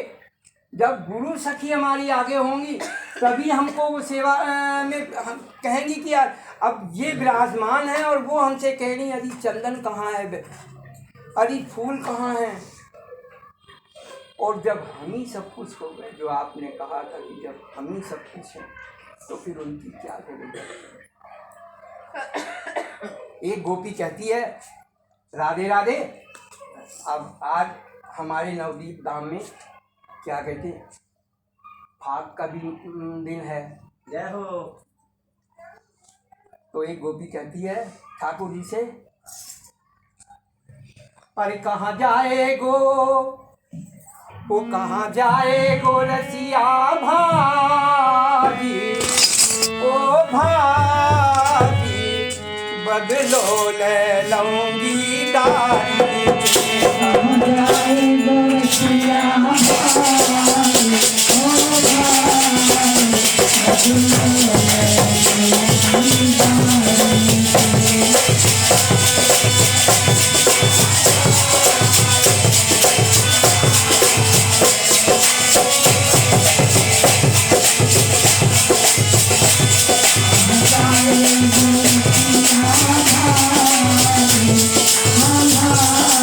जब गुरु सखी हमारी आगे होंगी तभी हमको वो सेवा में हम कहेंगी कि यार अब ये विराजमान है, और वो हमसे कह रही अरे चंदन कहाँ है, अरे फूल कहाँ है। और जब हम ही सब कुछ हो गए, जो आपने कहा था कि जब हम ही सब कुछ हैं, तो फिर उनकी क्या करेंगे। एक गोपी कहती है राधे राधे। अब आज हमारे नवदीप धाम में क्या कहते हैं, फाग का भी दिन है। जय हो। तो एक गोपी कहती है ठाकुर जी से, अरे कहाँ जाए गो, वो कहाँ जाए गो रसिया भाभी, ओ भाभी बदलो ले लूंगी दारी। Oh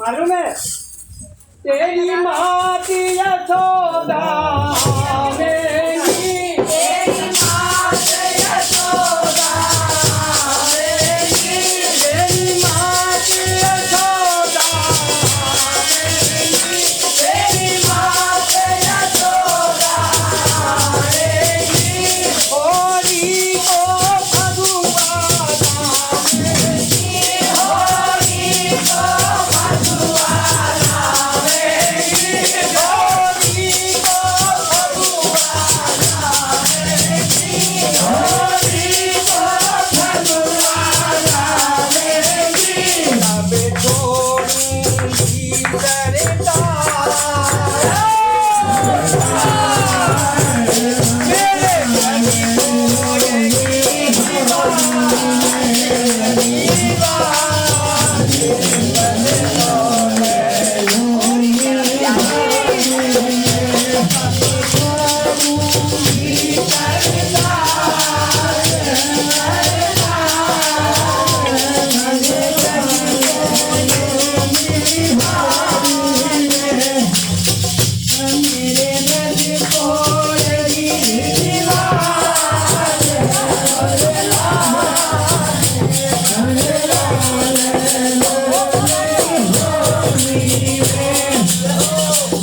मालूम है तेरी माती यशोदा मेरी तेरी माती यशोदा मेरी तेरी माती यशोदा मेरी तेरी माती यशोदा मेरी होरी को भगवाना मेरी होरी को भगवाना मेरी होरी को भगवाना मेरी होरी को भगवाना मेरी सब छोड़ूंगी सरदार मेरे नबी होएगी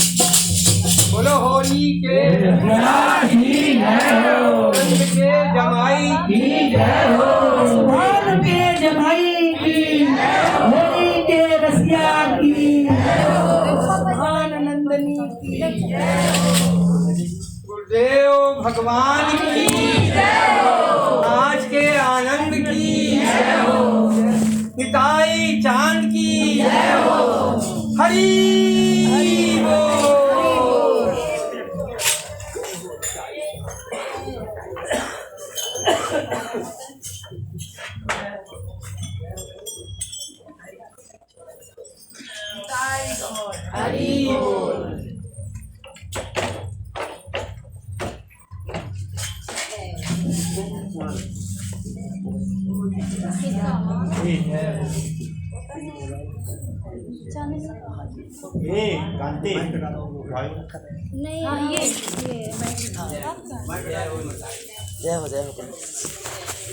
बोलो होली के रंग के जमाई भगवान के जमाई की होली के रसिया की भगवान नंदनी की गुरुदेव भगवान की आज के आनंद की निताई चांद की हरि बोल। नहीं ये जय हो जय हो।